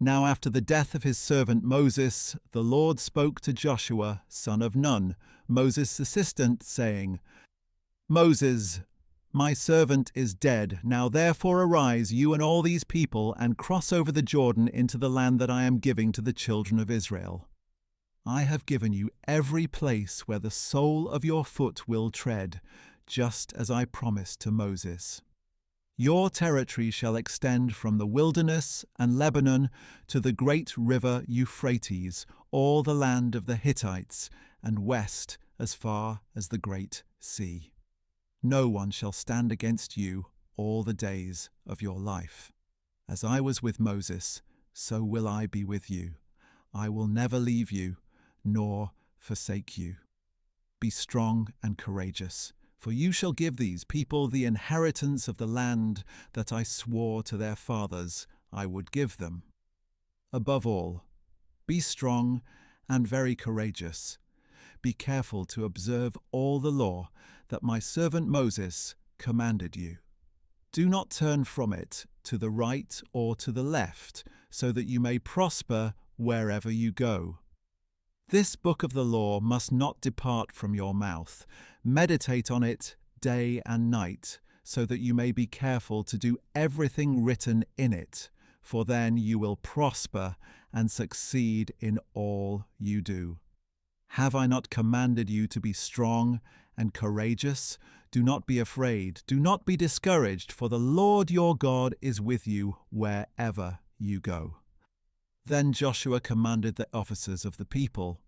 Now after the death of his servant Moses, the Lord spoke to Joshua, son of Nun, Moses' assistant, saying, Moses, my servant is dead. Now therefore arise, you and all these people, and cross over the Jordan into the land that I am giving to the children of Israel. I have given you every place where the sole of your foot will tread, just as I promised to Moses. Your territory shall extend from the wilderness and Lebanon to the great river Euphrates, all the land of the Hittites, and west as far as the great sea. No one shall stand against you all the days of your life. As I was with Moses, so will I be with you. I will never leave you, nor forsake you. Be strong and courageous, for you shall give these people the inheritance of the land that I swore to their fathers I would give them. Above all, be strong and very courageous. Be careful to observe all the law that my servant Moses commanded you. Do not turn from it to the right or to the left, so that you may prosper wherever you go. This book of the law must not depart from your mouth. Meditate on it day and night, so that you may be careful to do everything written in it, for then you will prosper and succeed in all you do. Have I not commanded you to be strong and courageous? Do not be afraid, do not be discouraged, for the Lord your God is with you wherever you go. Then Joshua commanded the officers of the people,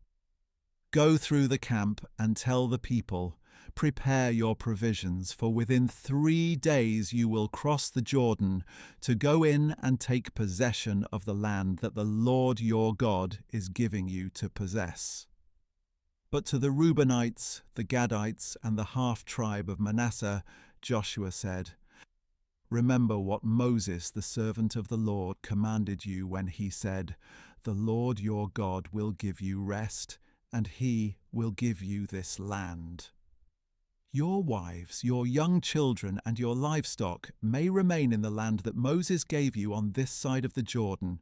Go through the camp and tell the people, Prepare your provisions, for within 3 days you will cross the Jordan to go in and take possession of the land that the Lord your God is giving you to possess. But to the Reubenites, the Gadites, and the half-tribe of Manasseh, Joshua said, Remember what Moses, the servant of the Lord, commanded you when he said, The Lord your God will give you rest, and he will give you this land. Your wives, your young children, and your livestock may remain in the land that Moses gave you on this side of the Jordan.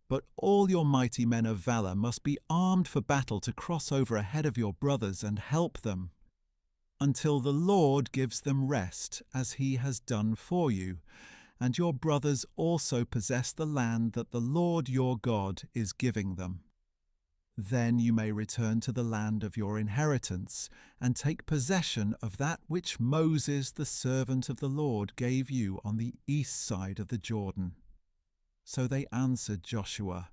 But all your mighty men of valor must be armed for battle to cross over ahead of your brothers and help them, until the Lord gives them rest, as he has done for you, and your brothers also possess the land that the Lord your God is giving them. Then you may return to the land of your inheritance, and take possession of that which Moses, the servant of the Lord, gave you on the east side of the Jordan. So they answered Joshua,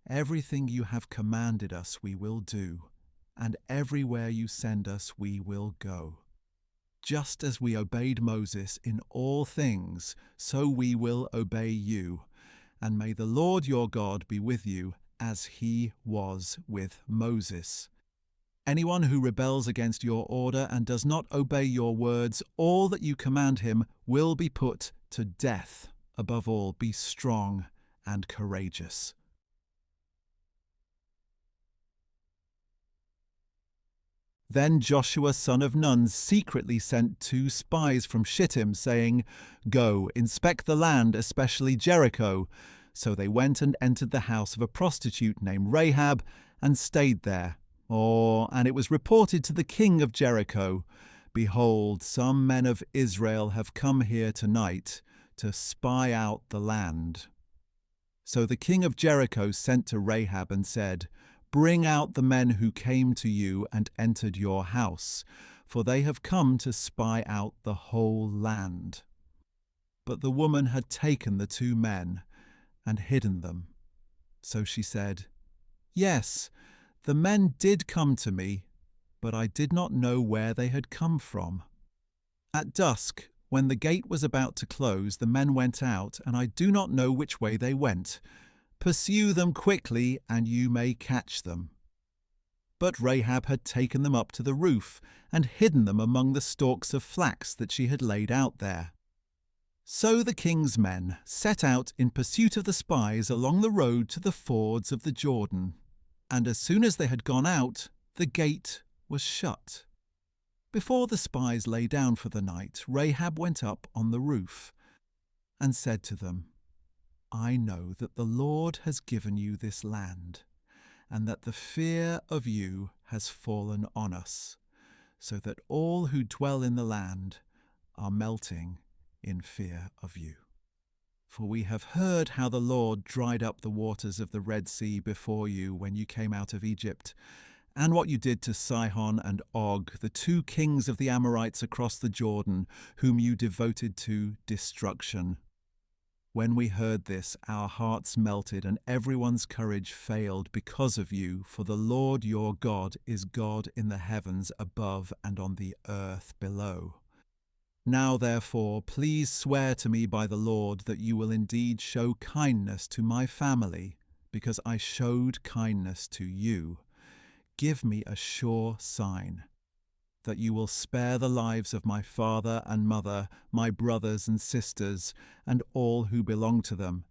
Everything you have commanded us we will do, and everywhere you send us we will go. Just as we obeyed Moses in all things, so we will obey you, and may the Lord your God be with you, as he was with Moses. Anyone who rebels against your order and does not obey your words, all that you command him, will be put to death. Above all, be strong and courageous. Then Joshua son of Nun secretly sent 2 spies from Shittim, saying, Go, inspect the land, especially Jericho. So they went and entered the house of a prostitute named Rahab and stayed there. And it was reported to the king of Jericho, Behold, some men of Israel have come here tonight to spy out the land. So the king of Jericho sent to Rahab and said, Bring out the men who came to you and entered your house, for they have come to spy out the whole land. But the woman had taken the 2 men and hidden them. So she said, Yes, the men did come to me, but I did not know where they had come from. At dusk, when the gate was about to close, the men went out, and I do not know which way they went. Pursue them quickly, and you may catch them. But Rahab had taken them up to the roof and hidden them among the stalks of flax that she had laid out there. So the king's men set out in pursuit of the spies along the road to the fords of the Jordan, and as soon as they had gone out, the gate was shut. Before the spies lay down for the night, Rahab went up on the roof and said to them, I know that the Lord has given you this land, and that the fear of you has fallen on us, so that all who dwell in the land are melting in fear of you. For we have heard how the Lord dried up the waters of the Red Sea before you when you came out of Egypt, and what you did to Sihon and Og, the two kings of the Amorites across the Jordan, whom you devoted to destruction. When we heard this, our hearts melted, and everyone's courage failed because of you, for the Lord your God is God in the heavens above and on the earth below. Now, therefore, please swear to me by the Lord that you will indeed show kindness to my family, because I showed kindness to you. Give me a sure sign that you will spare the lives of my father and mother, my brothers and sisters, and all who belong to them,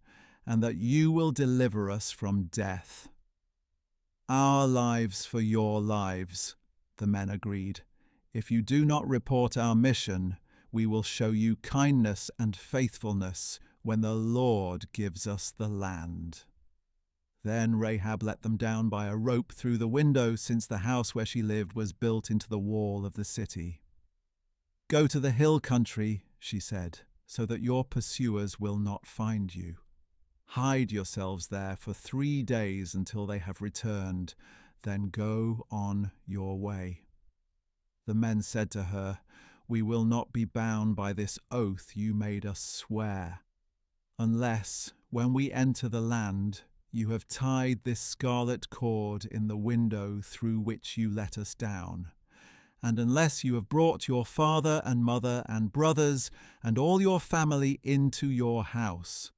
and that you will deliver us from death. Our lives for your lives, the men agreed. If you do not report our mission, we will show you kindness and faithfulness when the Lord gives us the land. Then Rahab let them down by a rope through the window, since the house where she lived was built into the wall of the city. Go to the hill country, she said, so that your pursuers will not find you. Hide yourselves there for 3 days until they have returned, then go on your way. The men said to her, We will not be bound by this oath you made us swear, unless, when we enter the land, you have tied this scarlet cord in the window through which you let us down, and unless you have brought your father and mother and brothers and all your family into your house.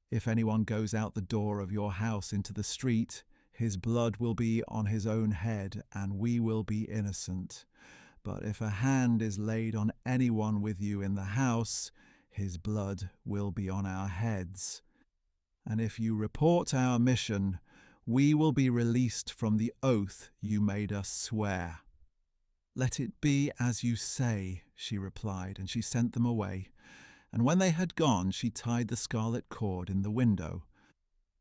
If anyone goes out the door of your house into the street, his blood will be on his own head, and we will be innocent. But if a hand is laid on anyone with you in the house, his blood will be on our heads. And if you report our mission, we will be released from the oath you made us swear. Let it be as you say, she replied, and she sent them away. And when they had gone, she tied the scarlet cord in the window.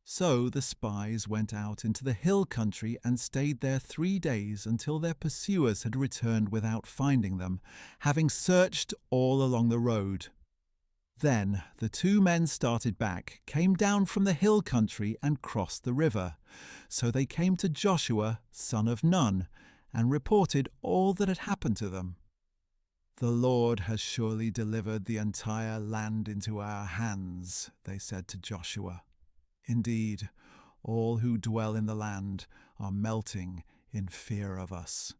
So the spies went out into the hill country and stayed there 3 days until their pursuers had returned without finding them, having searched all along the road. Then the 2 men started back, came down from the hill country and crossed the river. So they came to Joshua, son of Nun, and reported all that had happened to them. The Lord has surely delivered the entire land into our hands, they said to Joshua. Indeed, all who dwell in the land are melting in fear of us.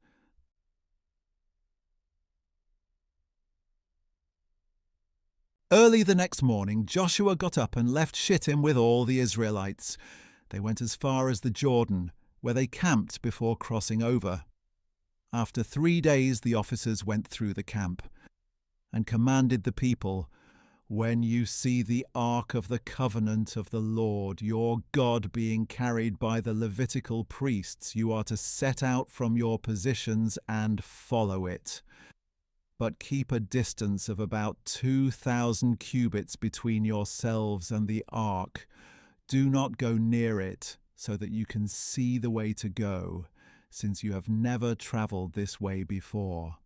Early the next morning, Joshua got up and left Shittim with all the Israelites. They went as far as the Jordan, where they camped before crossing over. After 3 days, the officers went through the camp and commanded the people, When you see the ark of the covenant of the Lord, your God, being carried by the Levitical priests, you are to set out from your positions and follow it. But keep a distance of about 2,000 cubits between yourselves and the ark. Do not go near it, so that you can see the way to go, since you have never traveled this way before.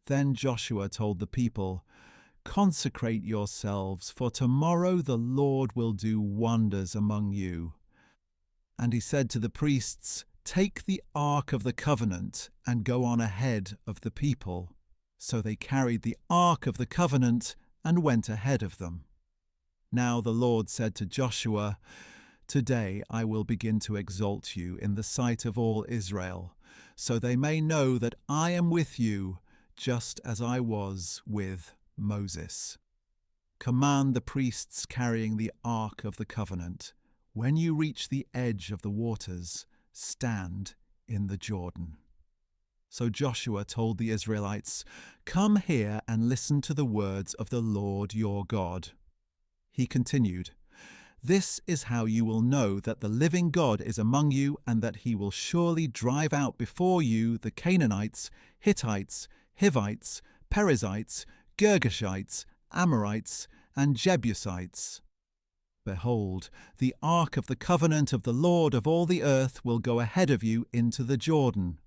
Then Joshua told the people, Consecrate yourselves, for tomorrow the Lord will do wonders among you. And he said to the priests, Take the ark of the covenant and go on ahead of the people. So they carried the ark of the covenant and went ahead of them. Now the Lord said to Joshua, Today I will begin to exalt you in the sight of all Israel, so they may know that I am with you, just as I was with Moses. Command the priests carrying the ark of the covenant, when you reach the edge of the waters, stand in the Jordan. So Joshua told the Israelites, Come here and listen to the words of the Lord your God. He continued, This is how you will know that the living God is among you, and that he will surely drive out before you the Canaanites, Hittites, Hivites, Perizzites, Girgashites, Amorites, and Jebusites. Behold, the ark of the covenant of the Lord of all the earth will go ahead of you into the Jordan.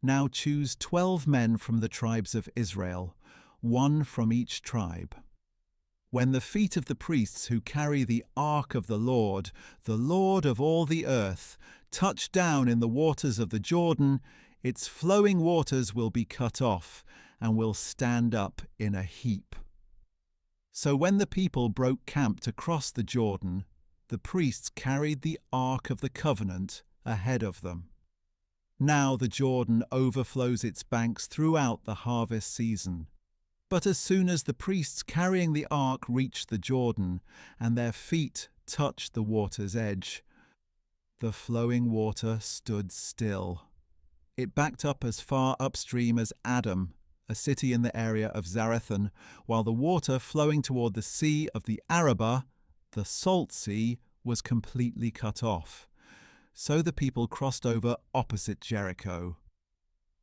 Now choose 12 men from the tribes of Israel, one from each tribe. When the feet of the priests who carry the ark of the Lord of all the earth, touch down in the waters of the Jordan, its flowing waters will be cut off and will stand up in a heap. So when the people broke camp to cross the Jordan, the priests carried the ark of the covenant ahead of them. Now the Jordan overflows its banks throughout the harvest season. But as soon as the priests carrying the ark reached the Jordan, and their feet touched the water's edge, the flowing water stood still. It backed up as far upstream as Adam, a city in the area of Zarethan, while the water flowing toward the Sea of the Arabah, the Salt Sea, was completely cut off. So the people crossed over opposite Jericho.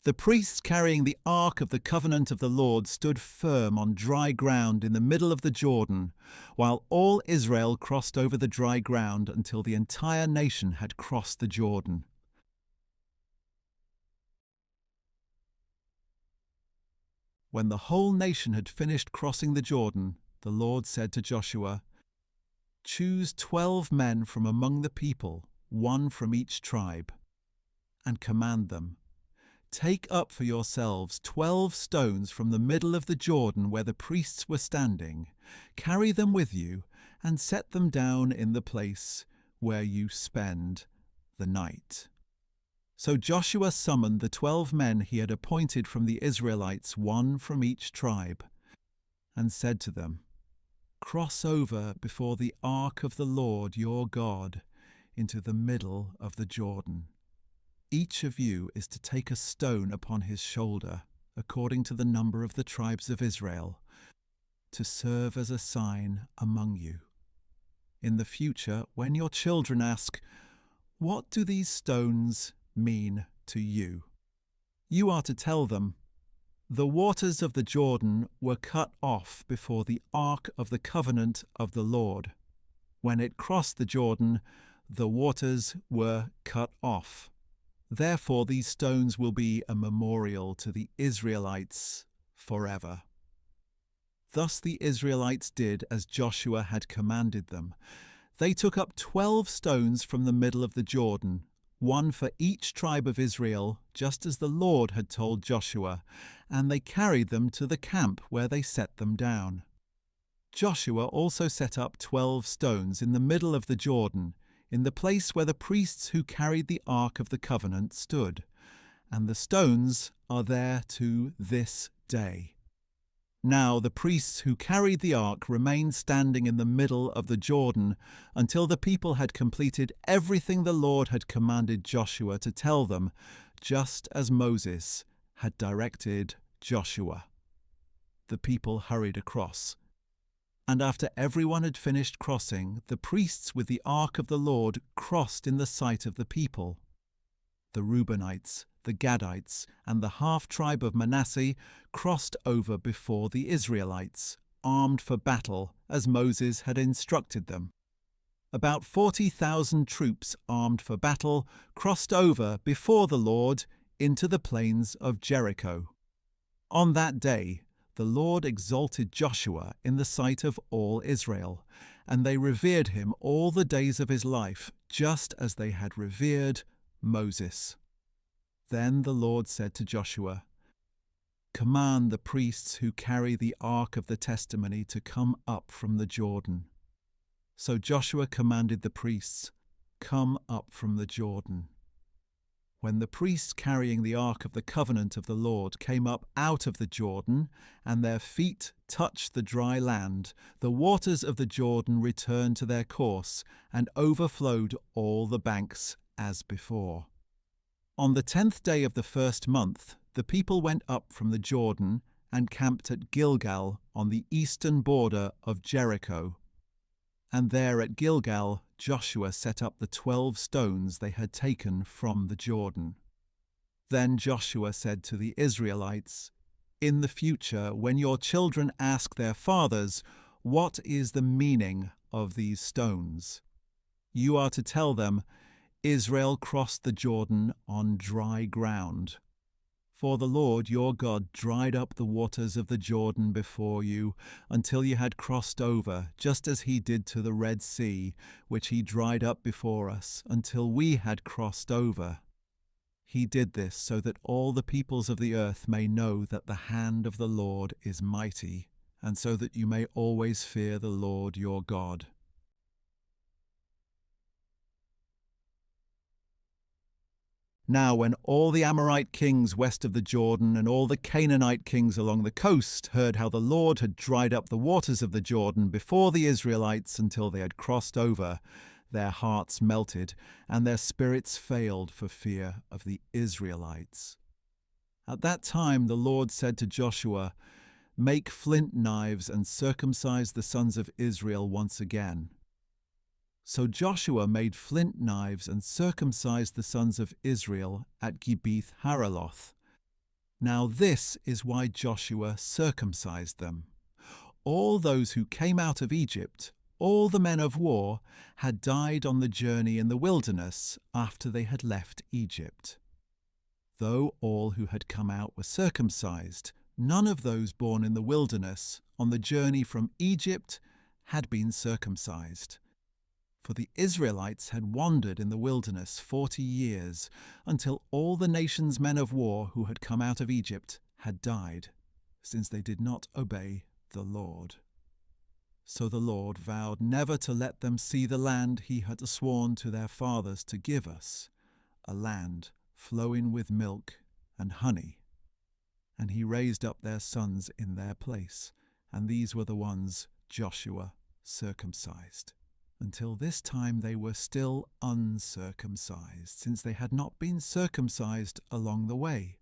The priests carrying the ark of the covenant of the Lord stood firm on dry ground in the middle of the Jordan, while all Israel crossed over the dry ground until the entire nation had crossed the Jordan. When the whole nation had finished crossing the Jordan, the Lord said to Joshua, "Choose 12 men from among the people, one from each tribe, and command them, 'Take up for yourselves 12 stones from the middle of the Jordan where the priests were standing, carry them with you, and set them down in the place where you spend the night.'" So Joshua summoned the 12 men he had appointed from the Israelites, one from each tribe, and said to them, "Cross over before the ark of the Lord your God into the middle of the Jordan. Each of you is to take a stone upon his shoulder, according to the number of the tribes of Israel, to serve as a sign among you. In the future, when your children ask, 'What do these stones mean to you?' you are to tell them, 'The waters of the Jordan were cut off before the ark of the covenant of the Lord. When it crossed the Jordan, the waters were cut off. Therefore these stones will be a memorial to the Israelites forever.'" Thus the Israelites did as Joshua had commanded them. They took up 12 stones from the middle of the Jordan, one for each tribe of Israel, just as the Lord had told Joshua, and they carried them to the camp where they set them down. Joshua also set up 12 stones in the middle of the Jordan, in the place where the priests who carried the Ark of the Covenant stood, and the stones are there to this day. Now the priests who carried the ark remained standing in the middle of the Jordan until the people had completed everything the Lord had commanded Joshua to tell them, just as Moses had directed Joshua. The people hurried across. And after everyone had finished crossing, the priests with the ark of the Lord crossed in the sight of the people. The Reubenites, the Gadites, and the half-tribe of Manasseh crossed over before the Israelites, armed for battle, as Moses had instructed them. About 40,000 troops armed for battle crossed over before the Lord into the plains of Jericho. On that day, the Lord exalted Joshua in the sight of all Israel, and they revered him all the days of his life, just as they had revered Moses. Then the Lord said to Joshua, "Command the priests who carry the ark of the testimony to come up from the Jordan." So Joshua commanded the priests, "Come up from the Jordan." When the priests carrying the ark of the covenant of the Lord came up out of the Jordan, and their feet touched the dry land, the waters of the Jordan returned to their course and overflowed all the banks as before. On the 10th day of the first month, the people went up from the Jordan and camped at Gilgal on the eastern border of Jericho. And there at Gilgal, Joshua set up the 12 stones they had taken from the Jordan. Then Joshua said to the Israelites, "In the future, when your children ask their fathers, 'What is the meaning of these stones. You are to tell them, Israel crossed the Jordan on dry ground. For the Lord your God dried up the waters of the Jordan before you until you had crossed over, just as he did to the Red Sea, which he dried up before us, until we had crossed over. He did this so that all the peoples of the earth may know that the hand of the Lord is mighty, and so that you may always fear the Lord your God. Now when all the Amorite kings west of the Jordan and all the Canaanite kings along the coast heard how the Lord had dried up the waters of the Jordan before the Israelites until they had crossed over, their hearts melted and their spirits failed for fear of the Israelites. At that time the Lord said to Joshua, "Make flint knives and circumcise the sons of Israel once again." So Joshua made flint knives and circumcised the sons of Israel at Gibeath Haraloth. Now this is why Joshua circumcised them. All those who came out of Egypt, all the men of war, had died on the journey in the wilderness after they had left Egypt. Though all who had come out were circumcised, none of those born in the wilderness on the journey from Egypt had been circumcised. For the Israelites had wandered in the wilderness 40 years, until all the nation's men of war who had come out of Egypt had died, since they did not obey the Lord. So the Lord vowed never to let them see the land he had sworn to their fathers to give us, a land flowing with milk and honey. And he raised up their sons in their place, and these were the ones Joshua circumcised. Until this time they were still uncircumcised, since they had not been circumcised along the way.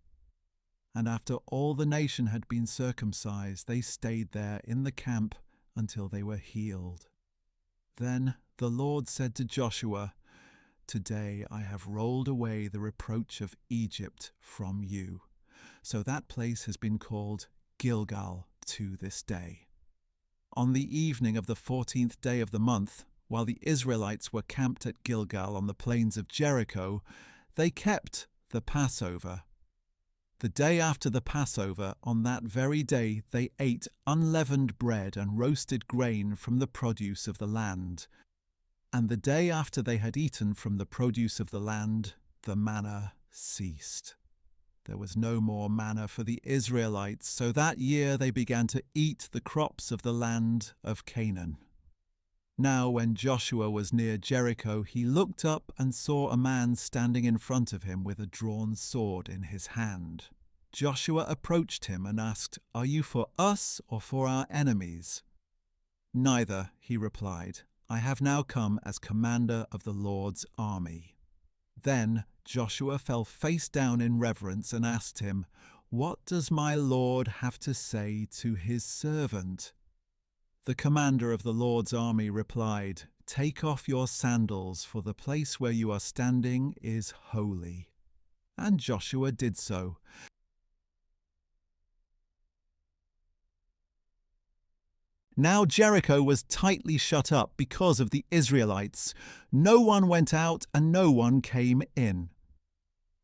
And after all the nation had been circumcised, they stayed there in the camp until they were healed. Then the Lord said to Joshua, "Today I have rolled away the reproach of Egypt from you." So that place has been called Gilgal to this day. On the evening of the 14th day of the month, while the Israelites were camped at Gilgal on the plains of Jericho, they kept the Passover. The day after the Passover, on that very day, they ate unleavened bread and roasted grain from the produce of the land. And the day after they had eaten from the produce of the land, the manna ceased. There was no more manna for the Israelites, so that year they began to eat the crops of the land of Canaan. Now when Joshua was near Jericho, he looked up and saw a man standing in front of him with a drawn sword in his hand. Joshua approached him and asked, "Are you for us or for our enemies?" "Neither," he replied. "I have now come as commander of the Lord's army." Then Joshua fell face down in reverence and asked him, "What does my Lord have to say to his servant?" The commander of the Lord's army replied, "Take off your sandals, for the place where you are standing is holy." And Joshua did so. Now Jericho was tightly shut up because of the Israelites. No one went out and no one came in.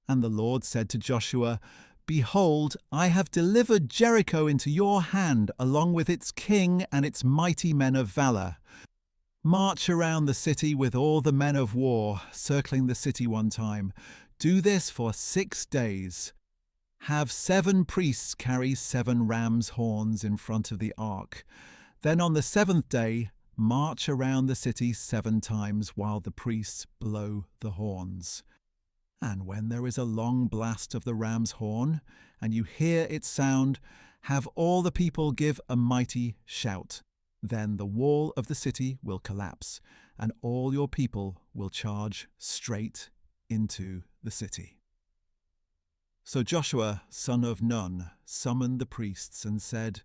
And the Lord said to Joshua, "Behold, I have delivered Jericho into your hand, along with its king and its mighty men of valor. March around the city with all the men of war, circling the city one time. Do this for 6 days. Have 7 priests carry 7 ram's horns in front of the ark. Then on the 7th day, march around the city 7 times while the priests blow the horns. And when there is a long blast of the ram's horn, and you hear its sound, have all the people give a mighty shout. Then the wall of the city will collapse, and all your people will charge straight into the city." So Joshua, son of Nun, summoned the priests and said,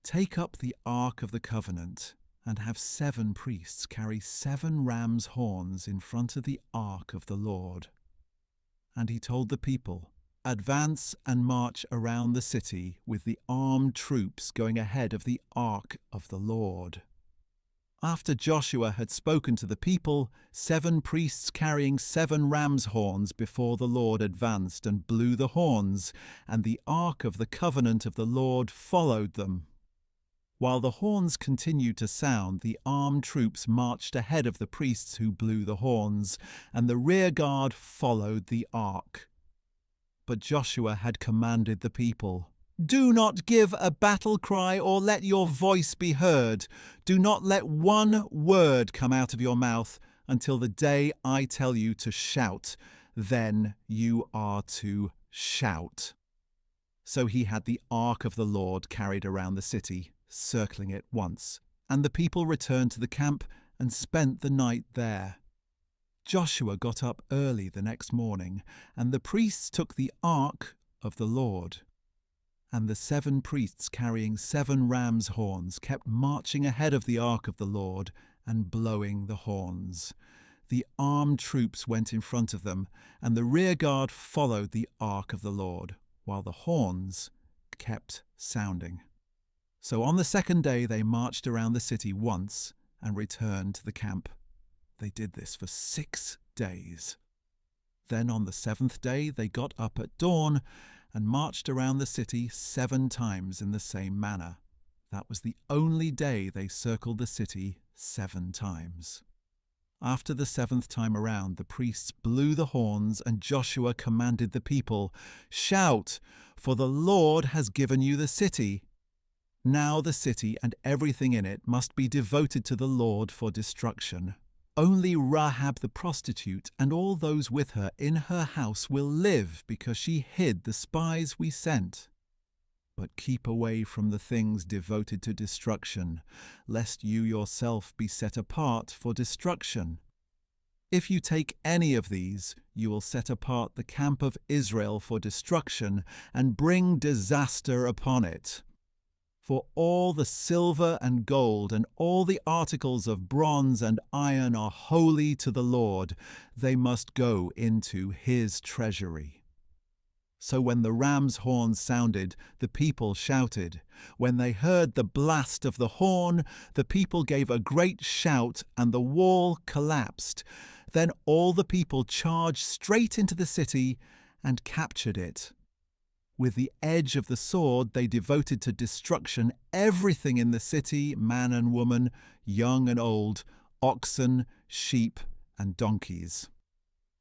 "Take up the ark of the covenant, and have 7 priests carry 7 ram's horns in front of the ark of the Lord." And he told the people, "Advance and march around the city with the armed troops going ahead of the ark of the Lord." After Joshua had spoken to the people, 7 priests carrying 7 ram's horns before the Lord advanced and blew the horns, and the ark of the covenant of the Lord followed them. While the horns continued to sound, the armed troops marched ahead of the priests who blew the horns, and the rear guard followed the ark. But Joshua had commanded the people, "Do not give a battle cry or let your voice be heard. Do not let one word come out of your mouth until the day I tell you to shout. Then you are to shout." So he had the ark of the Lord carried around the city, circling it once, and the people returned to the camp and spent the night there. Joshua got up early the next morning, and the priests took the ark of the Lord. And the 7 priests carrying 7 ram's horns kept marching ahead of the ark of the Lord and blowing the horns. The armed troops went in front of them, and the rear guard followed the ark of the Lord, while the horns kept sounding. So on the second day they marched around the city once and returned to the camp. They did this for 6 days. Then on the 7th day they got up at dawn and marched around the city 7 times in the same manner. That was the only day they circled the city 7 times. After the 7th time around, the priests blew the horns, and Joshua commanded the people, "Shout, for the Lord has given you the city." Now the city and everything in it must be devoted to the Lord for destruction. Only Rahab the prostitute and all those with her in her house will live, because she hid the spies we sent. But keep away from the things devoted to destruction, lest you yourself be set apart for destruction. If you take any of these, you will set apart the camp of Israel for destruction and bring disaster upon it. For all the silver and gold and all the articles of bronze and iron are holy to the Lord. They must go into his treasury. So when the ram's horn sounded, the people shouted. When they heard the blast of the horn, the people gave a great shout, and the wall collapsed. Then all the people charged straight into the city and captured it. With the edge of the sword they devoted to destruction everything in the city, man and woman, young and old, oxen, sheep, and donkeys.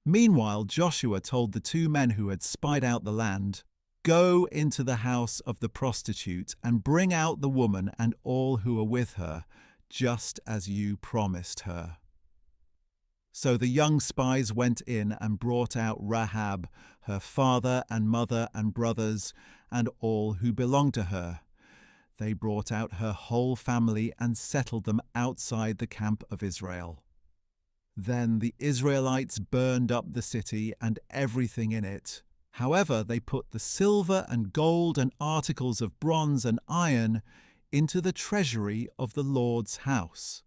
Meanwhile Joshua told the 2 men who had spied out the land, "Go into the house of the prostitute and bring out the woman and all who are with her, just as you promised her." So the young spies went in and brought out Rahab, her father and mother and brothers, and all who belonged to her. They brought out her whole family and settled them outside the camp of Israel. Then the Israelites burned up the city and everything in it. However, they put the silver and gold and articles of bronze and iron into the treasury of the Lord's house.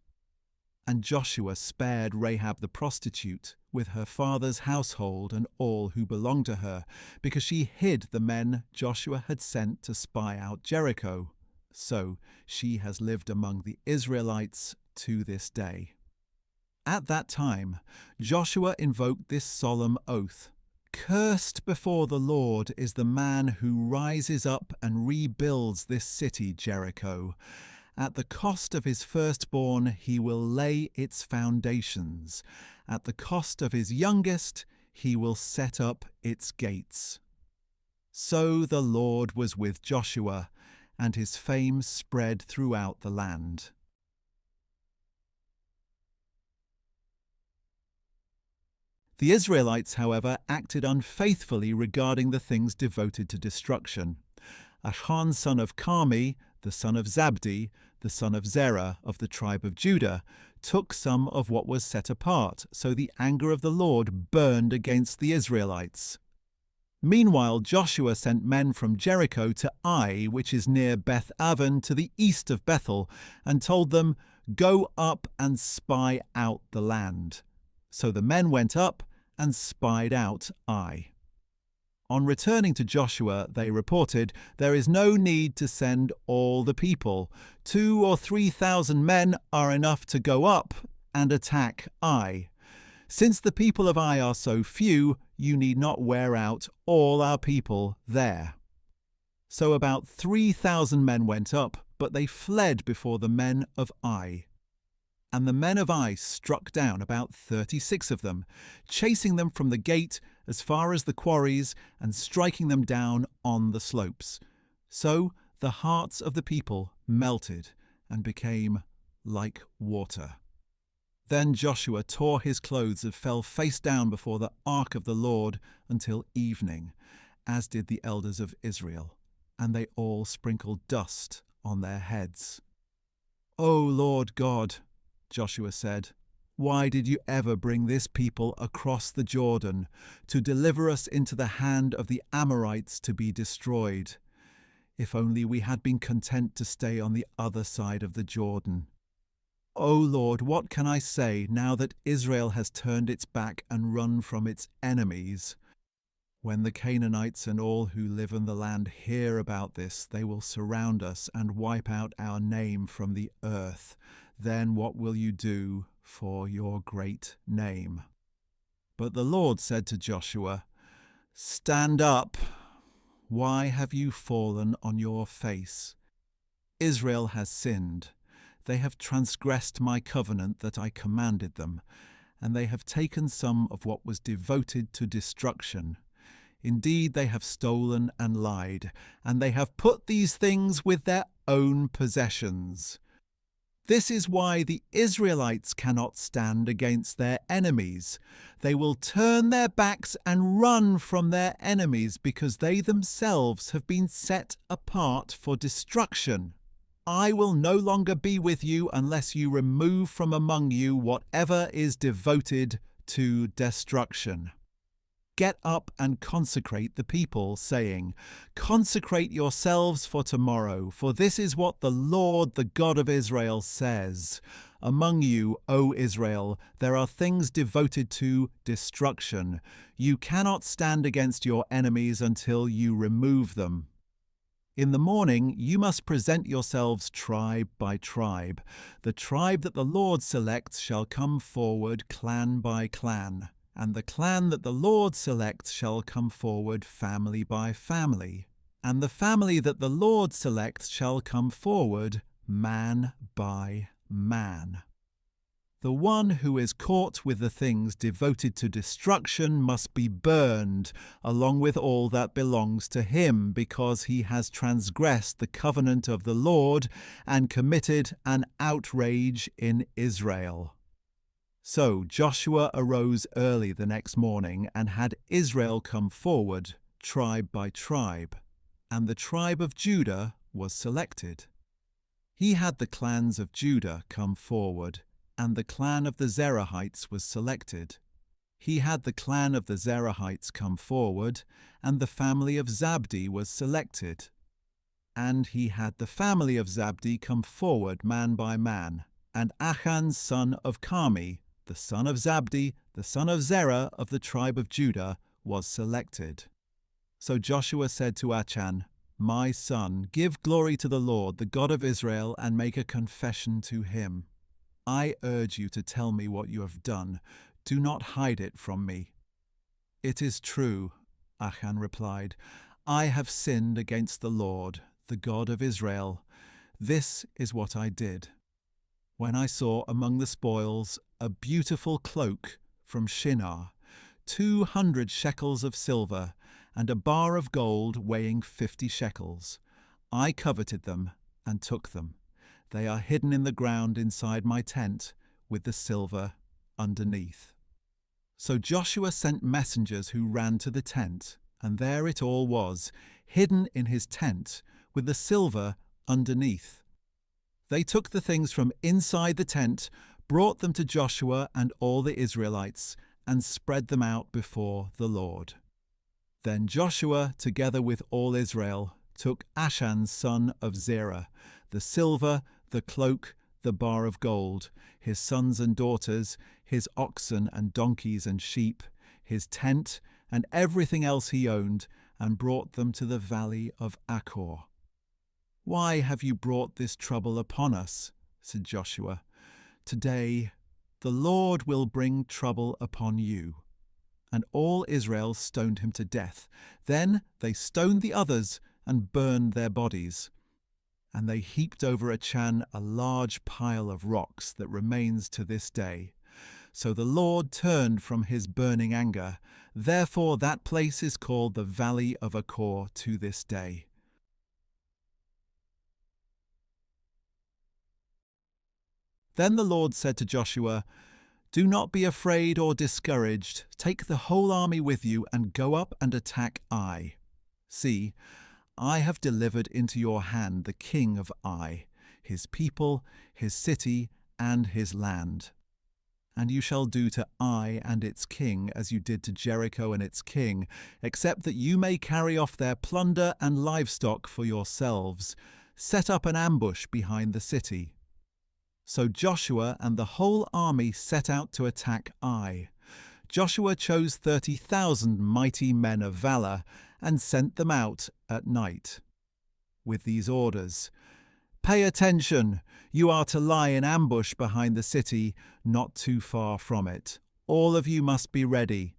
And Joshua spared Rahab the prostitute with her father's household and all who belonged to her, because she hid the men Joshua had sent to spy out Jericho. So she has lived among the Israelites to this day. At that time, Joshua invoked this solemn oath: "Cursed before the Lord is the man who rises up and rebuilds this city, Jericho. At the cost of his firstborn he will lay its foundations. At the cost of his youngest he will set up its gates." So the Lord was with Joshua, and his fame spread throughout the land. The Israelites, however, acted unfaithfully regarding the things devoted to destruction. Achan son of Carmi, the son of Zabdi, the son of Zerah of the tribe of Judah, took some of what was set apart, so the anger of the Lord burned against the Israelites. Meanwhile Joshua sent men from Jericho to Ai, which is near Beth Aven, to the east of Bethel, and told them, "Go up and spy out the land." So the men went up and spied out Ai. On returning to Joshua, they reported, "There is no need to send all the people. 2,000 or 3,000 men are enough to go up and attack Ai. Since the people of Ai are so few, you need not wear out all our people there." So about 3,000 men went up, but they fled before the men of Ai. And the men of Ai struck down about 36 of them, chasing them from the gate as far as the quarries and striking them down on the slopes. So the hearts of the people melted and became like water. Then Joshua tore his clothes and fell face down before the ark of the Lord until evening, as did the elders of Israel, and they all sprinkled dust on their heads. "O Lord God," Joshua said, "why did you ever bring this people across the Jordan to deliver us into the hand of the Amorites to be destroyed? If only we had been content to stay on the other side of the Jordan. O Lord, what can I say now that Israel has turned its back and run from its enemies? When the Canaanites and all who live in the land hear about this, they will surround us and wipe out our name from the earth. Then what will you do for your great name?" But the Lord said to Joshua, "Stand up. Why have you fallen on your face? Israel has sinned. They have transgressed my covenant that I commanded them, and they have taken some of what was devoted to destruction. Indeed, they have stolen and lied, and they have put these things with their own possessions. This is why the Israelites cannot stand against their enemies. They will turn their backs and run from their enemies because they themselves have been set apart for destruction. I will no longer be with you unless you remove from among you whatever is devoted to destruction. Get up and consecrate the people, saying, 'Consecrate yourselves for tomorrow, for this is what the Lord, the God of Israel, says. Among you, O Israel, there are things devoted to destruction. You cannot stand against your enemies until you remove them. In the morning you must present yourselves tribe by tribe. The tribe that the Lord selects shall come forward clan by clan, and the clan that the Lord selects shall come forward family by family, and the family that the Lord selects shall come forward man by man. The one who is caught with the things devoted to destruction must be burned, along with all that belongs to him, because he has transgressed the covenant of the Lord and committed an outrage in Israel." So Joshua arose early the next morning and had Israel come forward, tribe by tribe, and the tribe of Judah was selected. He had the clans of Judah come forward, and the clan of the Zerahites was selected. He had the clan of the Zerahites come forward, and the family of Zabdi was selected. And he had the family of Zabdi come forward man by man, and Achan son of Carmi, the son of Zabdi, the son of Zerah of the tribe of Judah, was selected. So Joshua said to Achan, "My son, give glory to the Lord, the God of Israel, and make a confession to him. I urge you to tell me what you have done. Do not hide it from me." "It is true," Achan replied. "I have sinned against the Lord, the God of Israel. This is what I did. When I saw among the spoils a beautiful cloak from Shinar, 200 shekels of silver, and a bar of gold weighing 50 shekels, I coveted them and took them. They are hidden in the ground inside my tent, with the silver underneath." So Joshua sent messengers who ran to the tent, and there it all was, hidden in his tent, with the silver underneath. They took the things from inside the tent, brought them to Joshua and all the Israelites, and spread them out before the Lord. Then Joshua, together with all Israel, took Achan son of Zerah, the silver, the cloak, the bar of gold, his sons and daughters, his oxen and donkeys and sheep, his tent, and everything else he owned, and brought them to the valley of Achor. "Why have you brought this trouble upon us?" said Joshua. "Today the Lord will bring trouble upon you." And all Israel stoned him to death. Then they stoned the others and burned their bodies. And they heaped over Achan a large pile of rocks that remains to this day. So the Lord turned from his burning anger. Therefore that place is called the Valley of Achor to this day. Then the Lord said to Joshua, "Do not be afraid or discouraged. Take the whole army with you and go up and attack Ai. See, I have delivered into your hand the king of Ai, his people, his city, and his land. And you shall do to Ai and its king as you did to Jericho and its king, except that you may carry off their plunder and livestock for yourselves. Set up an ambush behind the city." So Joshua and the whole army set out to attack Ai. Joshua chose 30,000 mighty men of valor and sent them out at night with these orders: "Pay attention! You are to lie in ambush behind the city, not too far from it. All of you must be ready.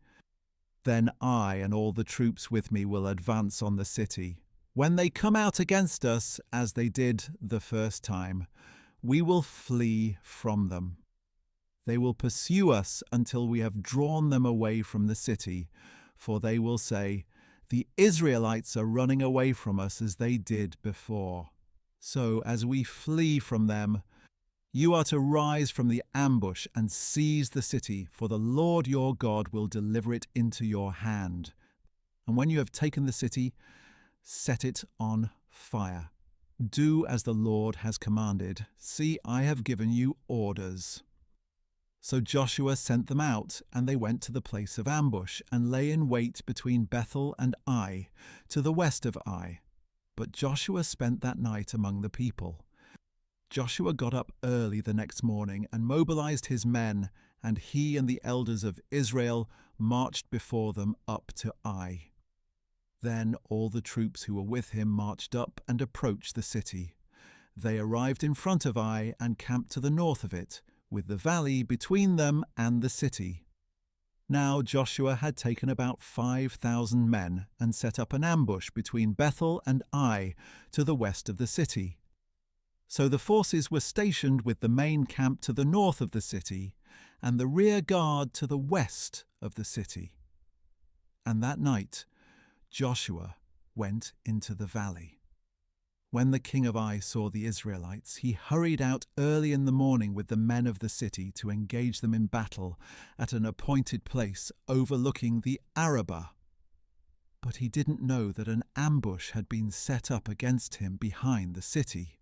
Then I and all the troops with me will advance on the city. When they come out against us, as they did the first time, we will flee from them. They will pursue us until we have drawn them away from the city, for they will say, 'The Israelites are running away from us as they did before.' So as we flee from them, you are to rise from the ambush and seize the city, for the Lord your God will deliver it into your hand. And when you have taken the city, set it on fire. Do as the Lord has commanded. See, I have given you orders." So Joshua sent them out, and they went to the place of ambush, and lay in wait between Bethel and Ai, to the west of Ai. But Joshua spent that night among the people. Joshua got up early the next morning and mobilized his men, and he and the elders of Israel marched before them up to Ai. Then all the troops who were with him marched up and approached the city. They arrived in front of Ai and camped to the north of it, with the valley between them and the city. Now Joshua had taken about 5,000 men and set up an ambush between Bethel and Ai to the west of the city. So the forces were stationed with the main camp to the north of the city and the rear guard to the west of the city. And that night Joshua went into the valley. When the king of Ai saw the Israelites, he hurried out early in the morning with the men of the city to engage them in battle at an appointed place overlooking the Arabah. But he didn't know that an ambush had been set up against him behind the city.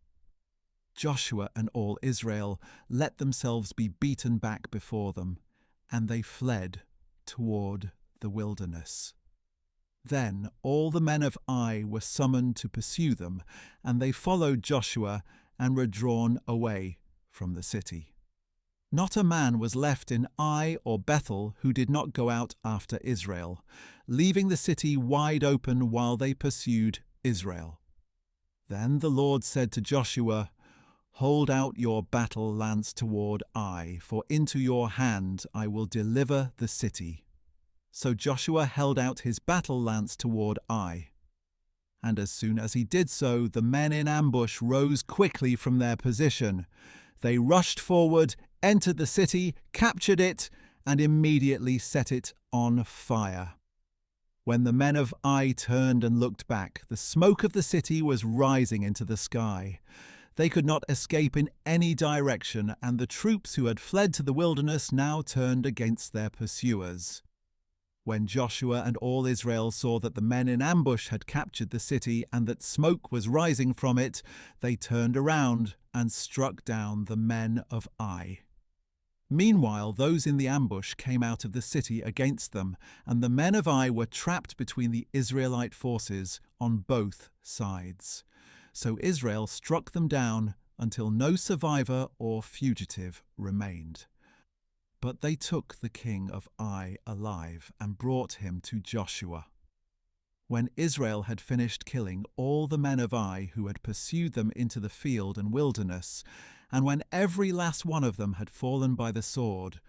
Joshua and all Israel let themselves be beaten back before them, and they fled toward the wilderness. Then all the men of Ai were summoned to pursue them, and they followed Joshua and were drawn away from the city. Not a man was left in Ai or Bethel who did not go out after Israel, leaving the city wide open while they pursued Israel. Then the Lord said to Joshua, "Hold out your battle lance toward Ai, for into your hand I will deliver the city." So Joshua held out his battle lance toward Ai. And as soon as he did so, the men in ambush rose quickly from their position. They rushed forward, entered the city, captured it, and immediately set it on fire. When the men of Ai turned and looked back, the smoke of the city was rising into the sky. They could not escape in any direction, and the troops who had fled to the wilderness now turned against their pursuers. When Joshua and all Israel saw that the men in ambush had captured the city and that smoke was rising from it, they turned around and struck down the men of Ai. Meanwhile, those in the ambush came out of the city against them, and the men of Ai were trapped between the Israelite forces on both sides. So Israel struck them down until no survivor or fugitive remained. But they took the king of Ai alive and brought him to Joshua. When Israel had finished killing all the men of Ai who had pursued them into the field and wilderness, and when every last one of them had fallen by the sword,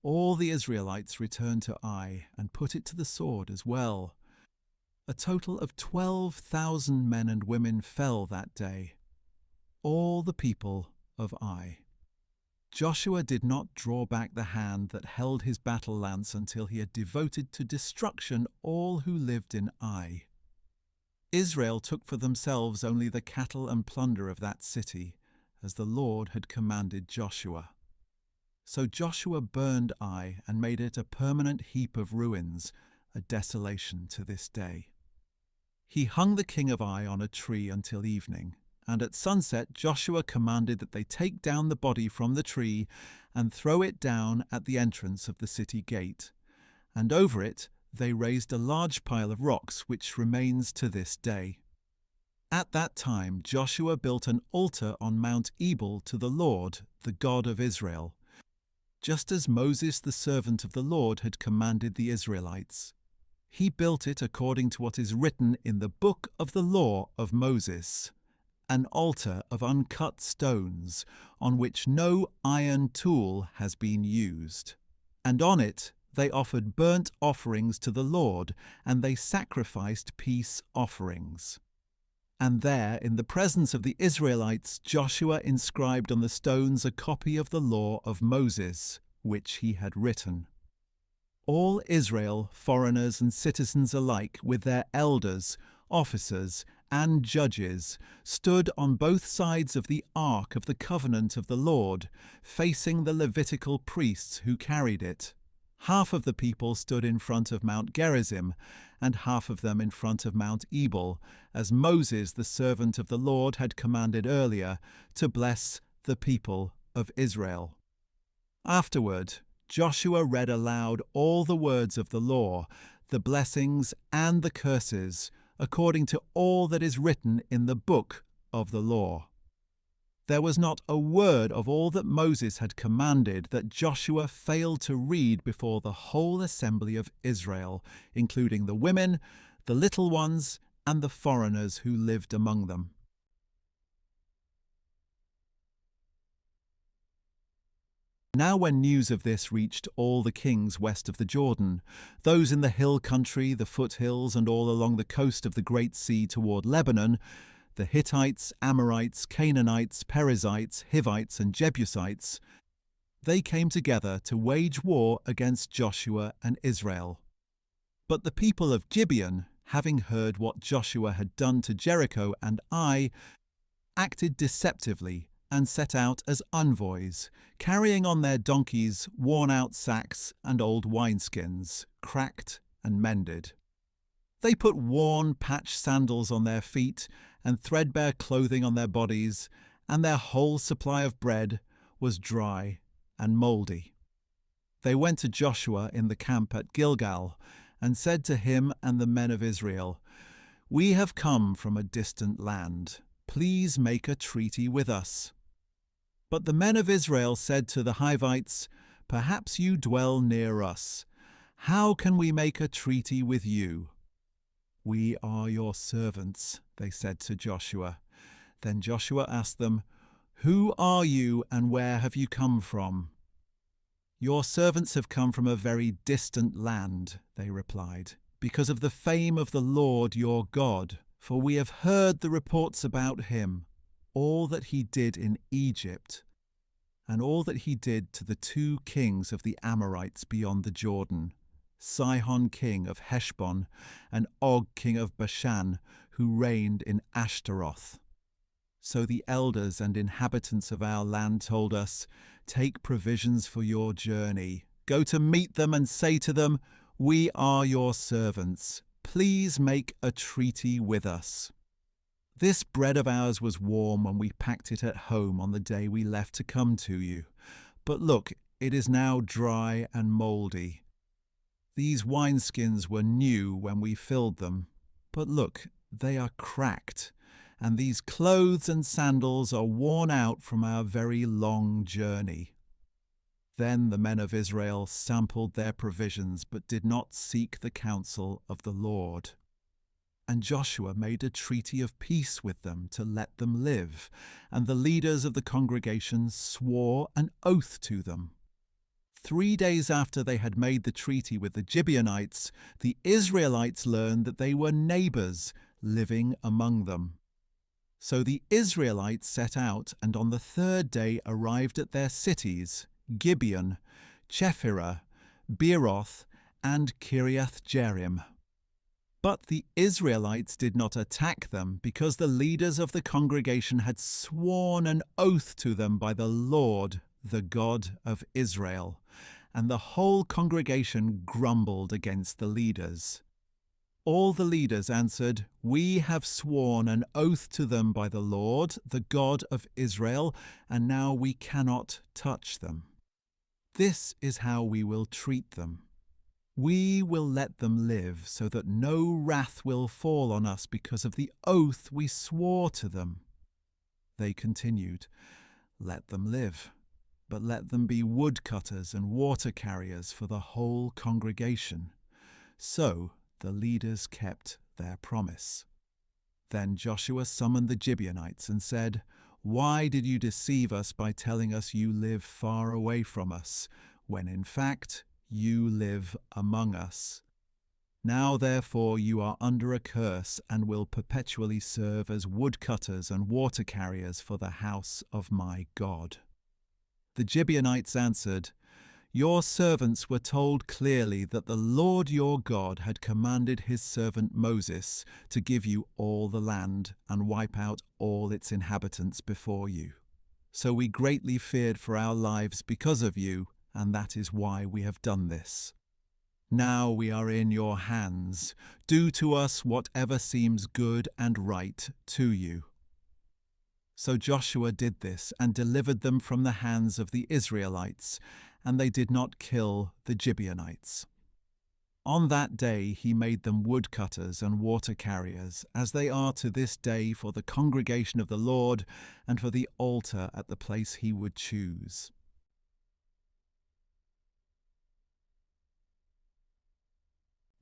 all the Israelites returned to Ai and put it to the sword as well. A total of 12,000 men and women fell that day, all the people of Ai. Joshua did not draw back the hand that held his battle lance until he had devoted to destruction all who lived in Ai. Israel took for themselves only the cattle and plunder of that city, as the Lord had commanded Joshua. So Joshua burned Ai and made it a permanent heap of ruins, a desolation to this day. He hung the king of Ai on a tree until evening, and at sunset Joshua commanded that they take down the body from the tree and throw it down at the entrance of the city gate, and over it they raised a large pile of rocks which remains to this day. At that time Joshua built an altar on Mount Ebal to the Lord, the God of Israel, just as Moses the servant of the Lord had commanded the Israelites. He built it according to what is written in the book of the law of Moses, an altar of uncut stones on which no iron tool has been used. And on it they offered burnt offerings to the Lord, and they sacrificed peace offerings. And there, in the presence of the Israelites, Joshua inscribed on the stones a copy of the law of Moses, which he had written. All Israel, foreigners and citizens alike, with their elders, officers, and judges, stood on both sides of the ark of the covenant of the Lord, facing the Levitical priests who carried it. Half of the people stood in front of Mount Gerizim, and half of them in front of Mount Ebal, as Moses, the servant of the Lord, had commanded earlier, to bless the people of Israel. Afterward, Joshua read aloud all the words of the law, the blessings and the curses, according to all that is written in the book of the law. There was not a word of all that Moses had commanded that Joshua failed to read before the whole assembly of Israel, including the women, the little ones, and the foreigners who lived among them. Now when news of this reached all the kings west of the Jordan, those in the hill country, the foothills, and all along the coast of the Great Sea toward Lebanon, the Hittites, Amorites, Canaanites, Perizzites, Hivites, and Jebusites, they came together to wage war against Joshua and Israel. But the people of Gibeon, having heard what Joshua had done to Jericho and Ai, acted deceptively and set out as envoys, carrying on their donkeys worn-out sacks and old wineskins, cracked and mended. They put worn, patched sandals on their feet and threadbare clothing on their bodies, and their whole supply of bread was dry and mouldy. They went to Joshua in the camp at Gilgal and said to him and the men of Israel, "We have come from a distant land. Please make a treaty with us." But the men of Israel said to the Hivites, "Perhaps you dwell near us. How can we make a treaty with you?" "We are your servants," they said to Joshua. Then Joshua asked them, "Who are you and where have you come from?" "Your servants have come from a very distant land," they replied, "because of the fame of the Lord your God, for we have heard the reports about him, all that he did in Egypt, and all that he did to the 2 kings of the Amorites beyond the Jordan, Sihon king of Heshbon, and Og king of Bashan, who reigned in Ashtaroth. So the elders and inhabitants of our land told us, 'Take provisions for your journey. Go to meet them and say to them, "We are your servants. Please make a treaty with us." This bread of ours was warm when we packed it at home on the day we left to come to you. But look, it is now dry and mouldy. These wineskins were new when we filled them, but look, they are cracked, and these clothes and sandals are worn out from our very long journey. Then the men of Israel sampled their provisions, but did not seek the counsel of the Lord. And Joshua made a treaty of peace with them to let them live, and the leaders of the congregation swore an oath to them. 3 days after they had made the treaty with the Gibeonites, the Israelites learned that they were neighbors living among them. So the Israelites set out, and on the 3rd day arrived at their cities, Gibeon, Chephirah, Beeroth, and Kiriath-jearim. But the Israelites did not attack them, because the leaders of the congregation had sworn an oath to them by the Lord, the God of Israel, and the whole congregation grumbled against the leaders. All the leaders answered, "We have sworn an oath to them by the Lord, the God of Israel, and now we cannot touch them. This is how we will treat them. We will let them live, so that no wrath will fall on us because of the oath we swore to them." They continued, "Let them live, but let them be woodcutters and water carriers for the whole congregation." So the leaders kept their promise. Then Joshua summoned the Gibeonites and said, "Why did you deceive us by telling us you live far away from us, when in fact you live among us? Now therefore you are under a curse and will perpetually serve as woodcutters and water carriers for the house of my God." The Gibeonites answered, "Your servants were told clearly that the Lord your God had commanded his servant Moses to give you all the land and wipe out all its inhabitants before you. So we greatly feared for our lives because of you, and that is why we have done this. Now we are in your hands. Do to us whatever seems good and right to you." So Joshua did this and delivered them from the hands of the Israelites, and they did not kill the Gibeonites. On that day he made them woodcutters and water carriers, as they are to this day for the congregation of the Lord and for the altar at the place he would choose.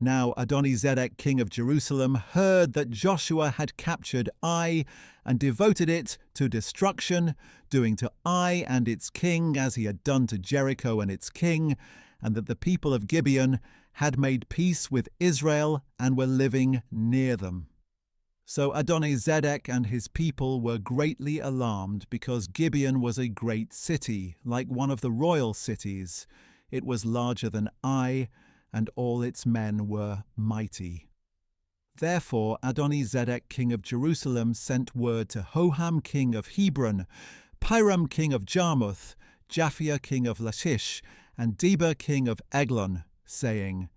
Now Adoni-Zedek, king of Jerusalem, heard that Joshua had captured Ai and devoted it to destruction, doing to Ai and its king as he had done to Jericho and its king, and that the people of Gibeon had made peace with Israel and were living near them. So Adoni-Zedek and his people were greatly alarmed, because Gibeon was a great city, like one of the royal cities. It was larger than Ai, and all its men were mighty. Therefore Adoni-Zedek, king of Jerusalem, sent word to Hoham, king of Hebron, Piram, king of Jarmuth, Japhia, king of Lachish, and Deber, king of Eglon, saying,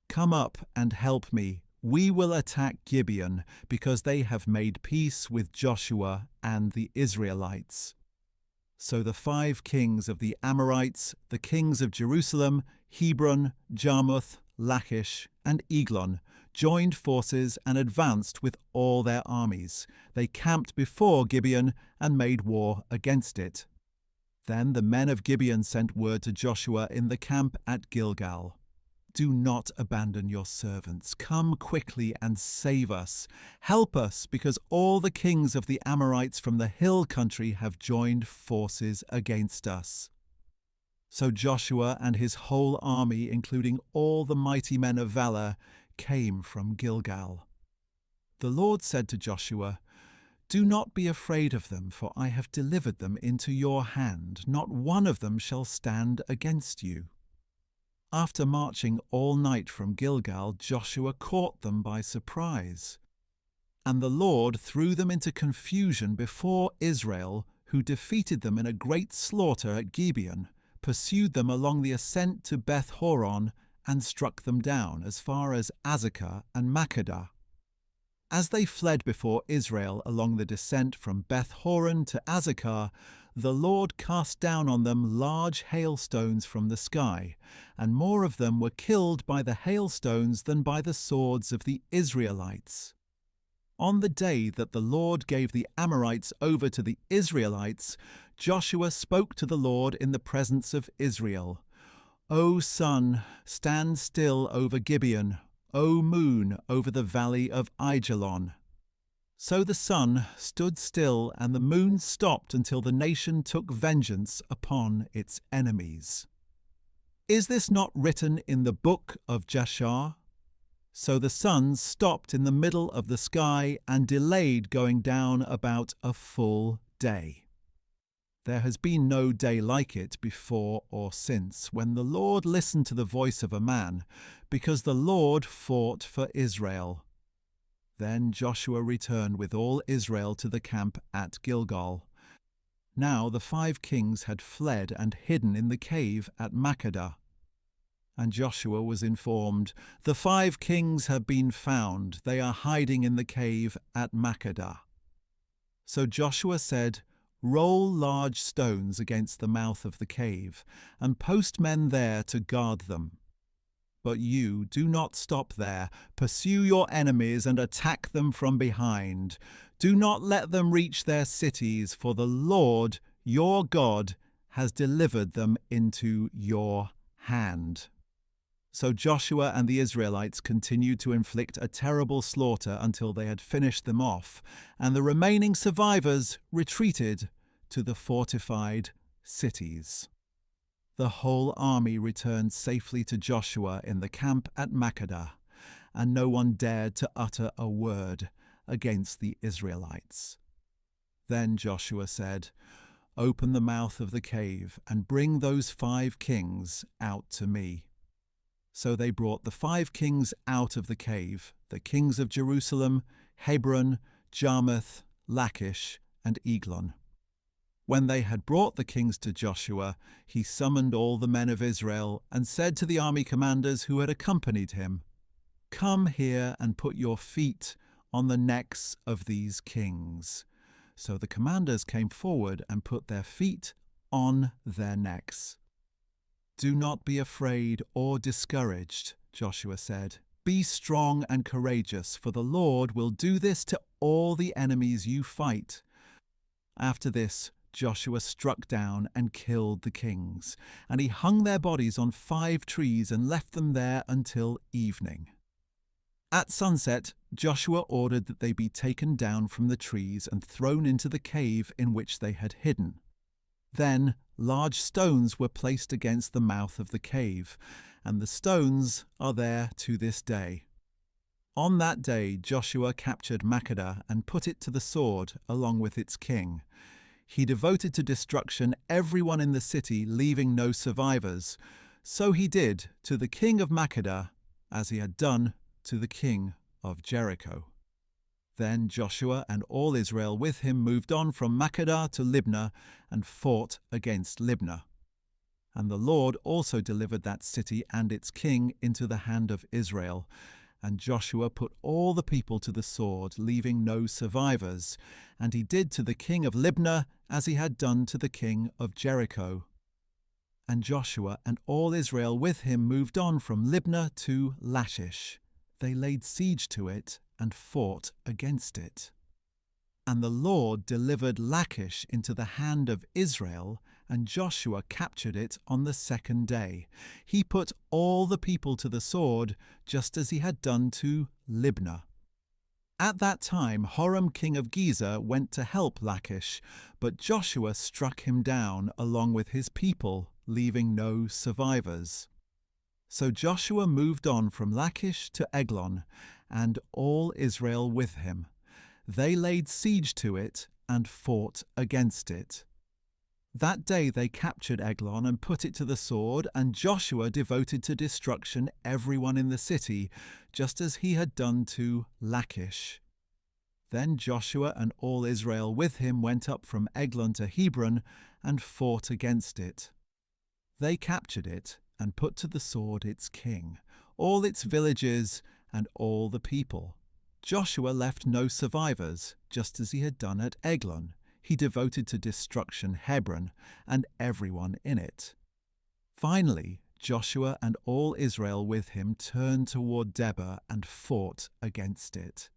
"Come up and help me. We will attack Gibeon, because they have made peace with Joshua and the Israelites." So the 5 kings of the Amorites, the kings of Jerusalem, Hebron, Jarmuth, Lachish, and Eglon, joined forces and advanced with all their armies. They camped before Gibeon and made war against it. Then the men of Gibeon sent word to Joshua in the camp at Gilgal, "Do not abandon your servants. Come quickly and save us. Help us, because all the kings of the Amorites from the hill country have joined forces against us." So Joshua and his whole army, including all the mighty men of valor, came from Gilgal. The Lord said to Joshua, "Do not be afraid of them, for I have delivered them into your hand. Not one of them shall stand against you." After marching all night from Gilgal, Joshua caught them by surprise. And the Lord threw them into confusion before Israel, who defeated them in a great slaughter at Gibeon, pursued them along the ascent to Beth-horon, and struck them down as far as Azekah and Makkedah. As they fled before Israel along the descent from Beth-horon to Azekah, the Lord cast down on them large hailstones from the sky, and more of them were killed by the hailstones than by the swords of the Israelites. On the day that the Lord gave the Amorites over to the Israelites, Joshua spoke to the Lord in the presence of Israel. O sun, stand still over Gibeon. O moon, over the valley of Aijalon. So the sun stood still and the moon stopped until the nation took vengeance upon its enemies. Is this not written in the book of Jashar? So the sun stopped in the middle of the sky and delayed going down about a full day. There has been no day like it before or since, when the Lord listened to the voice of a man, because the Lord fought for Israel. Then Joshua returned with all Israel to the camp at Gilgal. Now the 5 kings had fled and hidden in the cave at Makkedah. And Joshua was informed, "The 5 kings have been found. They are hiding in the cave at Makkedah." So Joshua said, "Roll large stones against the mouth of the cave, and post men there to guard them. But you do not stop there. Pursue your enemies and attack them from behind. Do not let them reach their cities, for the Lord, your God, has delivered them into your hand." So Joshua and the Israelites continued to inflict a terrible slaughter until they had finished them off, and the remaining survivors retreated to the fortified cities. The whole army returned safely to Joshua in the camp at Makkedah, and no one dared to utter a word against the Israelites. Then Joshua said, "Open the mouth of the cave and bring those 5 kings out to me." So they brought the 5 kings out of the cave, the kings of Jerusalem, Hebron, Jarmuth, Lachish, and Eglon. When they had brought the kings to Joshua, he summoned all the men of Israel and said to the army commanders who had accompanied him, "Come here and put your feet on the necks of these kings." So the commanders came forward and put their feet on their necks. "Do not be afraid or discouraged," Joshua said. "Be strong and courageous, for the Lord will do this to all the enemies you fight." After this, Joshua struck down and killed the kings, and he hung their bodies on 5 trees and left them there until evening. At sunset, Joshua ordered that they be taken down from the trees and thrown into the cave in which they had hidden. Then large stones were placed against the mouth of the cave, and the stones are there to this day. On that day Joshua captured Makkedah and put it to the sword along with its king. He devoted to destruction everyone in the city, leaving no survivors. So he did to the king of Makkedah as he had done to the king of Jericho. Then Joshua and all Israel with him moved on from Makkedah to Libnah and fought against Libnah. And the Lord also delivered that city and its king into the hand of Israel. And Joshua put all the people to the sword, leaving no survivors. And he did to the king of Libnah as he had done to the king of Jericho. And Joshua and all Israel with him moved on from Libnah to Lachish. They laid siege to it and fought against it. And the Lord delivered Lachish into the hand of Israel, and Joshua captured it on the 2nd day. He put all the people to the sword, just as he had done to Libnah. At that time Horam king of Gezer went to help Lachish, but Joshua struck him down along with his people, leaving no survivors. So Joshua moved on from Lachish to Eglon, and all Israel with him. They laid siege to it and fought against it. That day they captured Eglon and put it to the sword, and Joshua devoted to destruction everyone in the city, just as he had done to Lachish. Then Joshua and all Israel with him went up from Eglon to Hebron and fought against it. They captured it and put to the sword its king, all its villages, and all the people. Joshua left no survivors, just as he had done at Eglon. He devoted to destruction Hebron and everyone in it. Finally, Joshua and all Israel with him turned toward Debir and fought against it.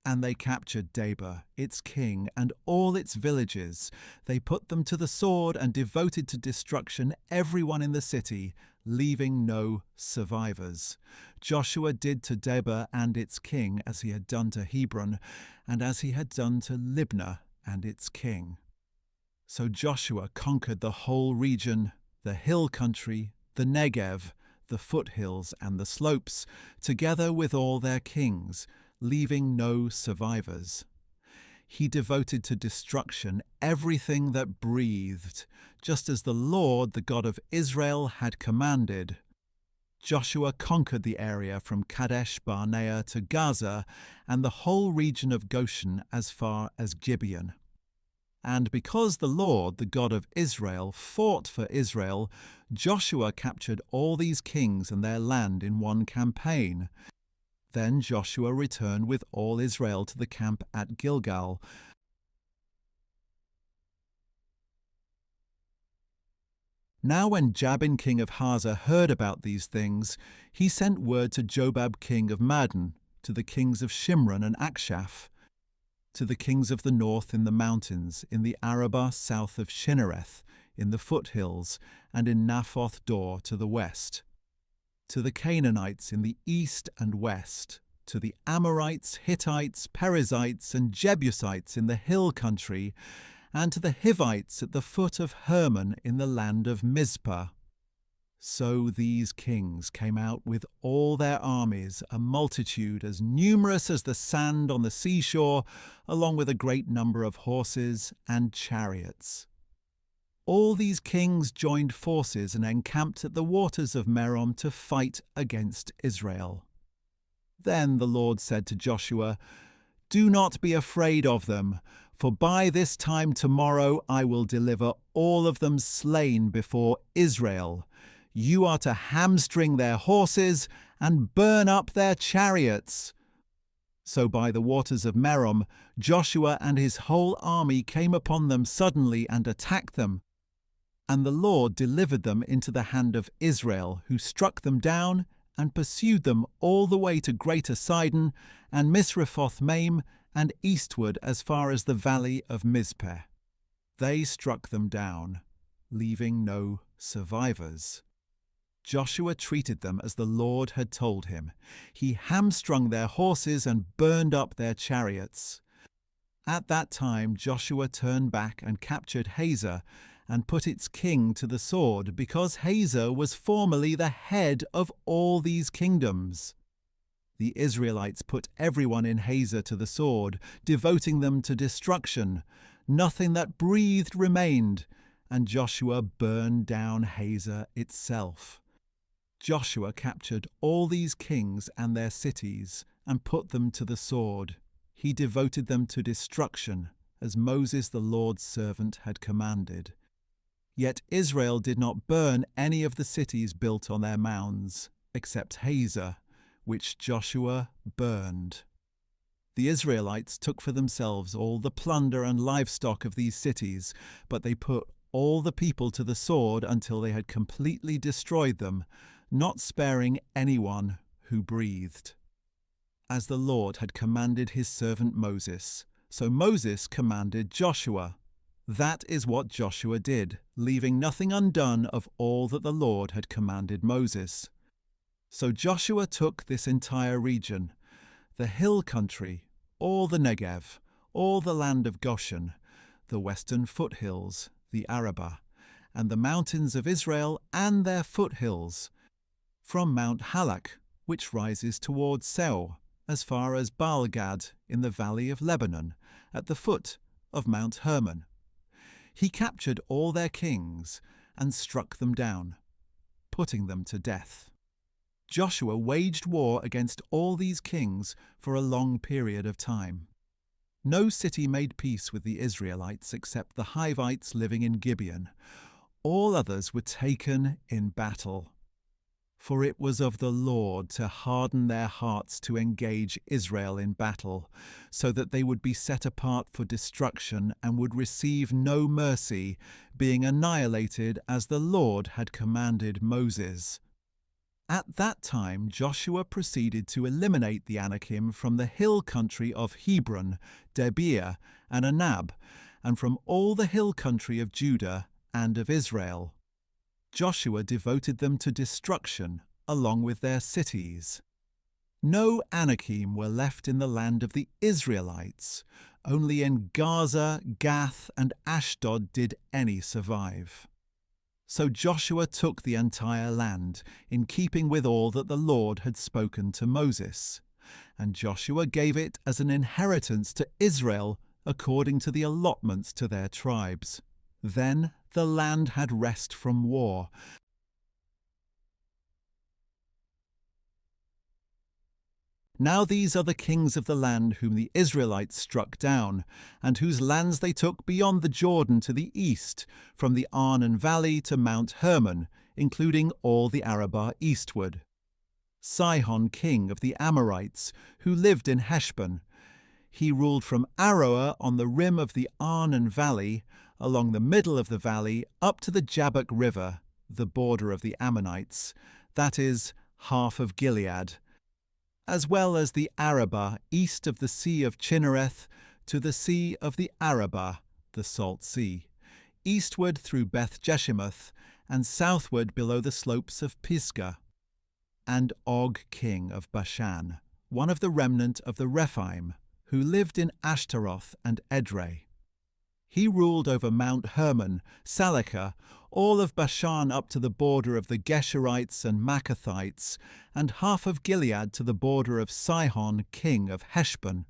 And they captured Debir, its king, and all its villages. They put them to the sword and devoted to destruction everyone in the city, leaving no survivors. Joshua did to Debir and its king as he had done to Hebron, and as he had done to Libnah and its king. So Joshua conquered the whole region, the hill country, the Negev, the foothills and the slopes, together with all their kings, leaving no survivors. He devoted to destruction everything that breathed, just as the Lord, the God of Israel, had commanded. Joshua conquered the area from Kadesh Barnea to Gaza and the whole region of Goshen as far as Gibeon. And because the Lord, the God of Israel, fought for Israel, Joshua captured all these kings and their land in one campaign. Then Joshua returned with all Israel to the camp at Gilgal. Now when Jabin king of Hazor heard about these things, he sent word to Jobab king of Madon, to the kings of Shimron and Akshaph, to the kings of the north in the mountains, in the Arabah south of Shinnereth, in the foothills, and in Naphoth Dor to the west, to the Canaanites in the east and west, to the Amorites, Hittites, Perizzites, and Jebusites in the hill country, and to the Hivites at the foot of Hermon in the land of Mizpah. So these kings came out with all their armies, a multitude as numerous as the sand on the seashore, along with a great number of horses and chariots. All these kings joined forces and encamped at the waters of Merom to fight against Israel. Then the Lord said to Joshua, "Do not be afraid of them, for by this time tomorrow I will deliver all of them slain before Israel. You are to hamstring their horses and burn up their chariots." So by the waters of Merom, Joshua and his whole army came upon them suddenly and attacked them. And the Lord delivered them into the hand of Israel, who struck them down and pursued them all the way to Greater Sidon and Misrephoth-Maim and eastward as far as the valley of Mizpeh. They struck them down, leaving no survivors. Joshua treated them as the Lord had told him. He hamstrung their horses and burned up their chariots. At that time Joshua turned back and captured Hazor and put its king to the sword, because Hazor was formerly the head of all these kingdoms. The Israelites put everyone in Hazor to the sword, devoting them to destruction. Nothing that breathed remained, and Joshua burned down Hazor itself. Joshua captured all these kings and their cities and put them to the sword. He devoted them to destruction, as Moses the Lord's servant had commanded. Yet Israel did not burn any of the cities built on their mounds, except Hazor, which Joshua burned. The Israelites took for themselves all the plunder and livestock of these cities, but they put all the people to the sword until they had completely destroyed them, not sparing anyone who breathed. As the Lord had commanded his servant Moses, so Moses commanded Joshua. That is what Joshua did, leaving nothing undone of all that the Lord had commanded Moses. So Joshua took this entire region, the hill country, all the Negev, all the land of Goshen, the western foothills, the Arabah, and the mountains of Israel and their foothills, from Mount Halak, which rises toward Seir, as far as Baal-Gad in the valley of Lebanon, at the foot of Mount Hermon. He captured all their kings and struck them down, putting them to death. Joshua waged war against all these kings for a long period of time. No city made peace with the Israelites except the Hivites living in Gibeon. All others were taken in battle. For it was of the Lord to harden their hearts to engage Israel in battle, so that they would be set apart for destruction and would receive no mercy, being annihilated as the Lord had commanded Moses. At that time, Joshua proceeded to eliminate the Anakim from the hill country of Hebron, Debir, and Anab, and from all the hill country of Judah and of Israel. Joshua devoted them to destruction, along with their cities. No Anakim were left in the land of the Israelites. Only in Gaza, Gath, and Ashdod did any survive. So Joshua took the entire land, in keeping with all that the Lord had spoken to Moses. And Joshua gave it as an inheritance to Israel according to the allotments to their tribes. Then the land had rest from war. Now these are the kings of the land whom the Israelites struck down, and whose lands they took beyond the Jordan to the east, from the Arnon valley to Mount Hermon, including all the Arabah eastward. Sihon, king of the Amorites, who lived in Heshbon. He ruled from Aroer on the rim of the Arnon valley, along the middle of the valley, up to the Jabbok river, the border of the Ammonites, that is, half of Gilead, as well as the Arabah east of the Sea of Chinnereth to the Sea of the Arabah, the Salt Sea, eastward through Beth Jeshimoth, and southward below the slopes of Pisgah. And Og, king of Bashan, one of the remnant of the Rephaim, who lived in Ashtaroth and Edrei. He ruled over Mount Hermon, Salekah, all of Bashan up to the border of the Geshurites and Maccathites, and half of Gilead to the border of Sihon, king of Heshbon.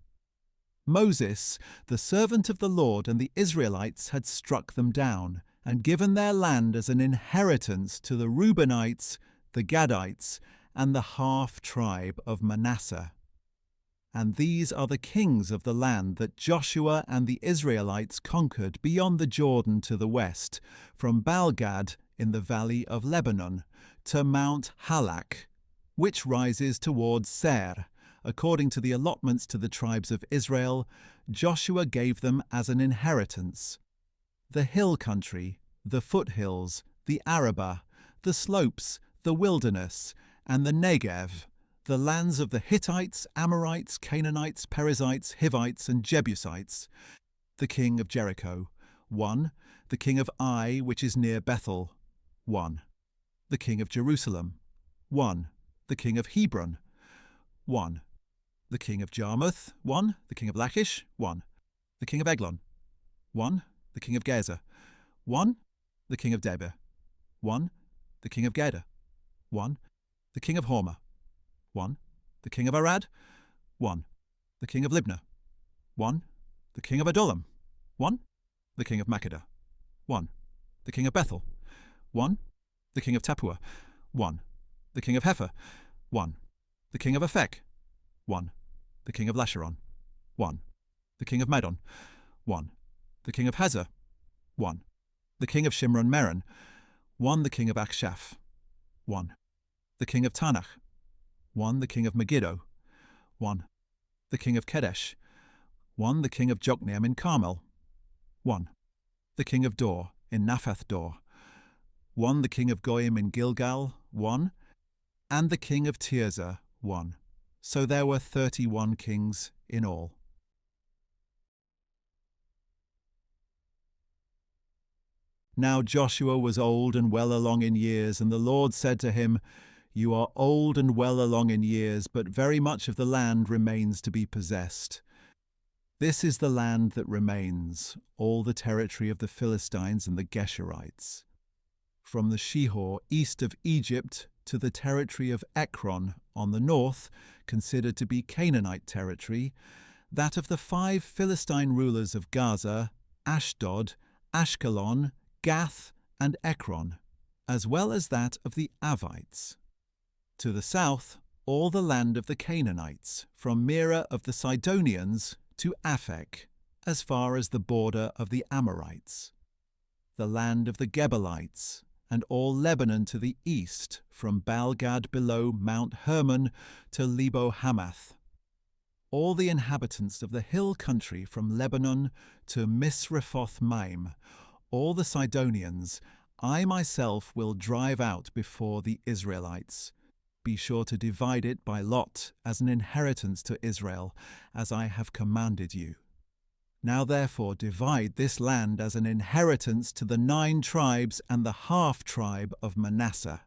Moses, the servant of the Lord, and the Israelites had struck them down, and given their land as an inheritance to the Reubenites, the Gadites, and the half-tribe of Manasseh. And these are the kings of the land that Joshua and the Israelites conquered beyond the Jordan to the west, from Baalgad in the valley of Lebanon to Mount Halak, which rises towards Seir. According to the allotments to the tribes of Israel, Joshua gave them as an inheritance: the hill country, the foothills, the Arabah, the slopes, the wilderness, and the Negev, the lands of the Hittites, Amorites, Canaanites, Perizzites, Hivites, and Jebusites. The king of Jericho, 1. The king of Ai, which is near Bethel, 1. The king of Jerusalem, 1. The king of Hebron, 1. The king of Jarmuth, 1. The king of Lachish, 1. The king of Eglon, 1. The king of Gezer, 1. The king of Debir, 1. The king of Geder, 1. The king of Hormah, 1. The king of Arad, 1. The king of Libnah, 1. The king of Adullam, 1. The king of Makkedah, 1. The king of Bethel, 1. The king of Tappuah, 1. The king of Hepher, 1. The king of Aphek, 1. The king of Lasharon, 1. The king of Madon, 1. The king of Hazor, 1. The king of Shimron Meron, 1. The king of Akshaph, 1. The king of Tanach, 1. The king of Megiddo, 1. The king of Kedesh, 1. The king of Jokneam in Carmel, 1. The king of Dor in Naphath Dor, 1. The king of Goyim in Gilgal, 1. And the king of Tirzah, 1. So there were 31 kings in all. Now Joshua was old and well along in years, and the Lord said to him, "You are old and well along in years, but very much of the land remains to be possessed. This is the land that remains, all the territory of the Philistines and the Geshurites, from the Shihor east of Egypt to the territory of Ekron on the north, considered to be Canaanite territory, that of the 5 Philistine rulers of Gaza, Ashdod, Ashkelon, Gath, and Ekron, as well as that of the Avites. To the south, all the land of the Canaanites, from Mearah of the Sidonians to Aphek, as far as the border of the Amorites. The land of the Gebalites, and all Lebanon to the east, from Baalgad below Mount Hermon to Lebo Hamath. All the inhabitants of the hill country from Lebanon to Misrephoth Maim, all the Sidonians, I myself will drive out before the Israelites. Be sure to divide it by lot as an inheritance to Israel, as I have commanded you. Now therefore divide this land as an inheritance to the 9 tribes and the half-tribe of Manasseh.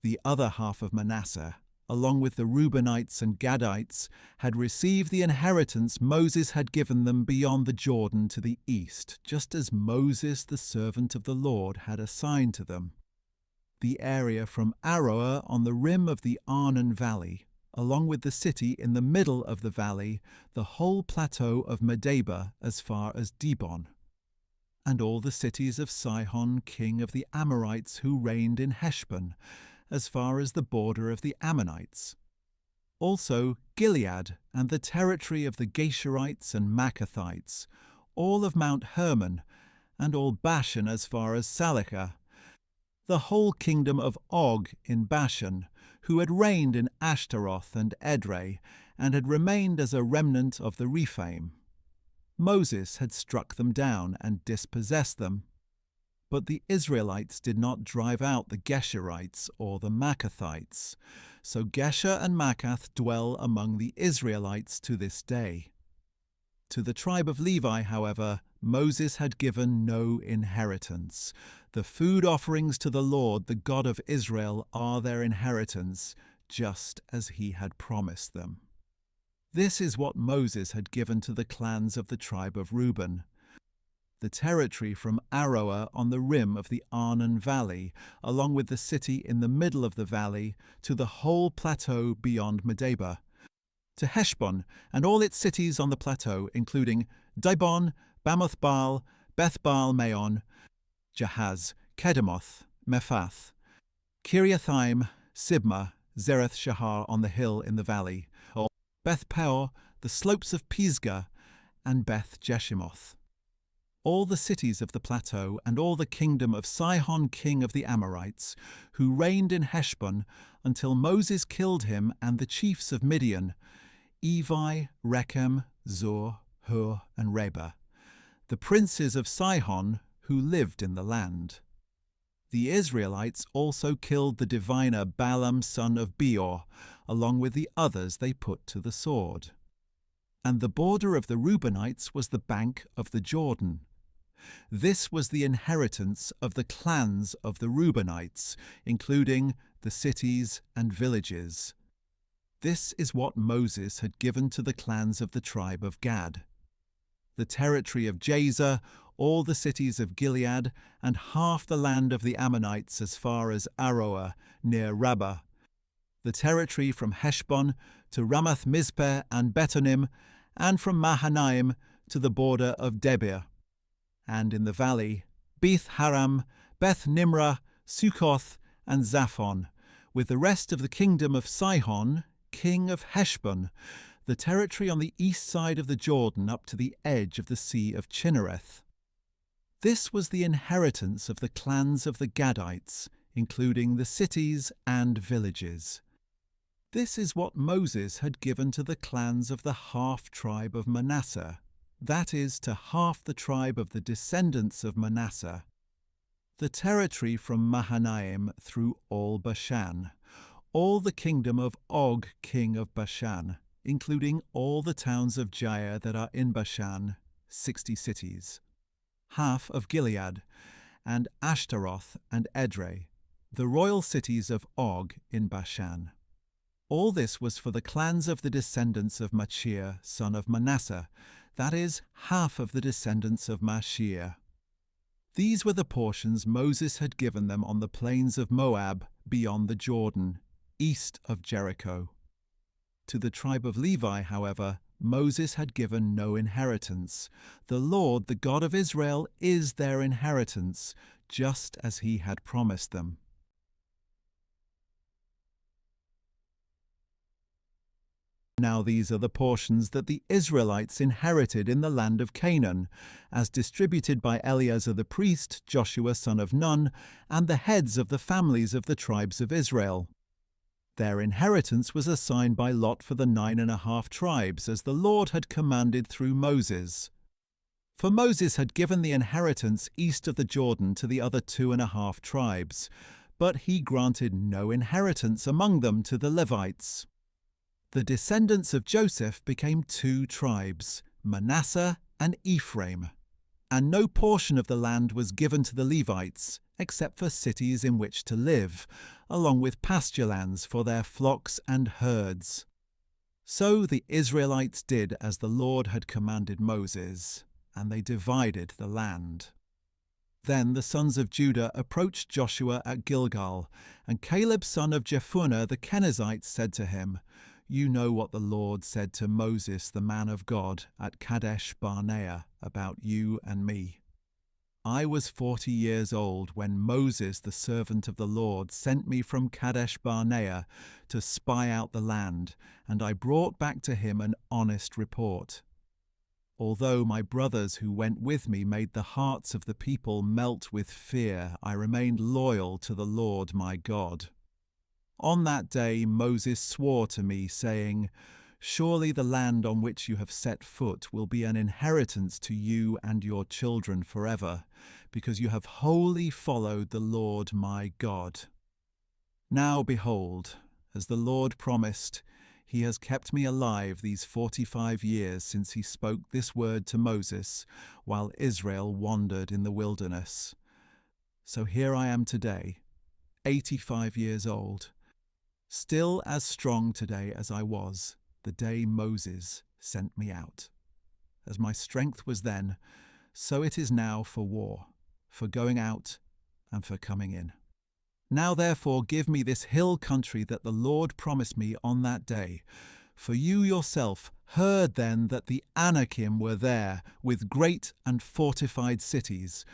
The other half of Manasseh, along with the Reubenites and Gadites, had received the inheritance Moses had given them beyond the Jordan to the east, just as Moses, the servant of the Lord, had assigned to them. The area from Aroer on the rim of the Arnon Valley, along with the city in the middle of the valley, the whole plateau of Medeba as far as Dibon, and all the cities of Sihon, king of the Amorites, who reigned in Heshbon, as far as the border of the Ammonites. Also Gilead and the territory of the Geshurites and Maccathites, all of Mount Hermon, and all Bashan as far as Salekah, the whole kingdom of Og in Bashan, who had reigned in Ashtaroth and Edrei, and had remained as a remnant of the Rephaim. Moses had struck them down and dispossessed them. But the Israelites did not drive out the Geshurites or the Maccathites, so Gesher and Maccath dwell among the Israelites to this day. To the tribe of Levi, however, Moses had given no inheritance. The food offerings to the Lord, the God of Israel, are their inheritance, just as he had promised them. This is what Moses had given to the clans of the tribe of Reuben: the territory from Aroer on the rim of the Arnon Valley, along with the city in the middle of the valley, to the whole plateau beyond Medeba, to Heshbon and all its cities on the plateau, including Dibon, Bamoth Baal, Beth Baal Meon, Jahaz, Kedemoth, Mephath, Kiriathaim, Sibmah, Zereth Shahar on the hill in the valley, or Beth Peor, the slopes of Pisgah, and Beth Jeshimoth. All the cities of the plateau and all the kingdom of Sihon king of the Amorites, who reigned in Heshbon until Moses killed him, and the chiefs of Midian, Evi, Rechem, Zur, Hur, and Reba, the princes of Sihon who lived in the land. The Israelites also killed the diviner Balaam son of Beor, along with the others they put to the sword. And the border of the Reubenites was the bank of the Jordan. This was the inheritance of the clans of the Reubenites, including the cities and villages. This is what Moses had given to the clans of the tribe of Gad: the territory of Jazer, all the cities of Gilead, and half the land of the Ammonites as far as Aroer, near Rabbah, the territory from Heshbon to Ramath Mizpeh and Betonim, and from Mahanaim to the border of Debir, and in the valley, Beth Haram, Beth Nimrah, Succoth, and Zaphon, with the rest of the kingdom of Sihon, king of Heshbon, the territory on the east side of the Jordan up to the edge of the Sea of Chinnereth. This was the inheritance of the clans of the Gadites, including the cities and villages. This is what Moses had given to the clans of the half-tribe of Manasseh, that is, to half the tribe of the descendants of Manasseh, the territory from Mahanaim through all Bashan, all the kingdom of Og king of Bashan, including all the towns of Jair that are in Bashan, 60 cities, half of Gilead, and Ashtaroth and Edrei, the royal cities of Og in Bashan. All this was for the clans of the descendants of Machir, son of Manasseh, that is, half of the descendants of Machir. These were the portions Moses had given them on the plains of Moab beyond the Jordan, east of Jericho. To the tribe of Levi, however, Moses had given no inheritance. The Lord, the God of Israel, is their inheritance, just as he had promised them. Now these are the portions that the Israelites inherited in the land of Canaan, as distributed by Eleazar the priest, Joshua son of Nun, and the heads of the families of the tribes of Israel. Their inheritance was assigned by lot for the 9½ tribes, as the Lord had commanded through Moses. For Moses had given the inheritance east of the Jordan to the other 2½ tribes, but he granted no inheritance among them to the Levites. The descendants of Joseph became 2 tribes, Manasseh and Ephraim, and no portion of the land was given to the Levites, except for cities in which to live, along with pasture lands for their flocks and herds. So the Israelites did as the Lord had commanded Moses, and they divided the land. Then the sons of Judah approached Joshua at Gilgal, and Caleb son of Jephunneh the Kenizzite said to him, "You know what the Lord said to Moses the man of God at Kadesh Barnea about you and me. I was 40 years old when Moses the servant of the Lord sent me from Kadesh Barnea to spy out the land, and I brought back to him an honest report. Although my brothers who went with me made the hearts of the people melt with fear, I remained loyal to the Lord my God. On that day Moses swore to me, saying, 'Surely the land on which you have set foot will be an inheritance to you and your children forever, because you have wholly followed the Lord my God.' Now behold, as the Lord promised, he has kept me alive these 45 years since he spoke this word to Moses, while Israel wandered in the wilderness. So here I am today, 85 years old, still as strong today as I was the day Moses sent me out. As my strength was then, so it is now for war, for going out and for coming in. Now therefore give me this hill country that the Lord promised me on that day. For you yourself heard then that the Anakim were there, with great and fortified cities.